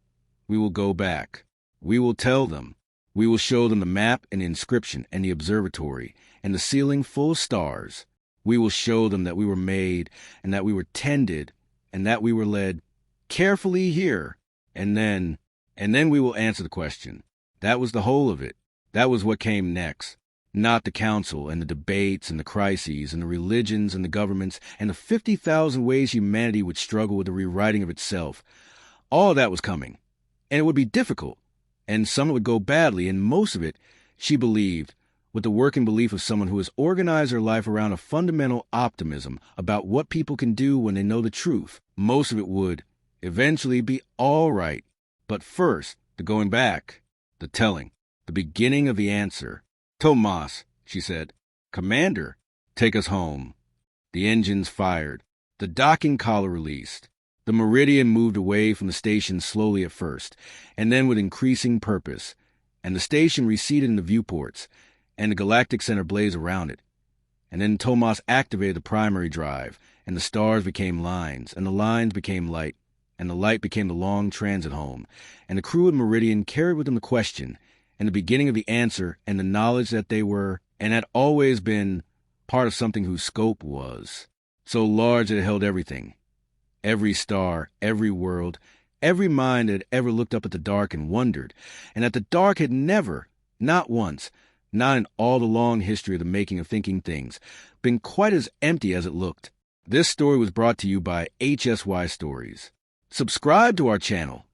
we will go back. We will tell them. We will show them the map and the inscription and the observatory and the ceiling full of stars. We will show them that we were made and that we were tended and that we were led carefully here. And then we will answer the question. That was the whole of it. That was what came next. Not the council and the debates and the crises and the religions and the governments and the 50,000 ways humanity would struggle with the rewriting of itself. All of that was coming. And it would be difficult. And some would go badly, and most of it, she believed, with the working belief of someone who has organized her life around a fundamental optimism about what people can do when they know the truth. Most of it would eventually be all right. But first, the going back, the telling, the beginning of the answer. Tomas, she said. Commander, take us home. The engines fired. The docking collar released. The Meridian moved away from the station slowly at first, and then with increasing purpose, and the station receded in the viewports, and the galactic center blazed around it. And then Tomas activated the primary drive, and the stars became lines, and the lines became light, and the light became the long transit home, and the crew of Meridian carried with them the question, and the beginning of the answer, and the knowledge that they were, and had always been, part of something whose scope was so large that it held everything. Every star, every world, every mind that had ever looked up at the dark and wondered, and that the dark had never, not once, not in all the long history of the making of thinking things, been quite as empty as it looked. This story was brought to you by HSY Stories. Subscribe to our channel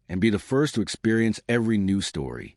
and be the first to experience every new story.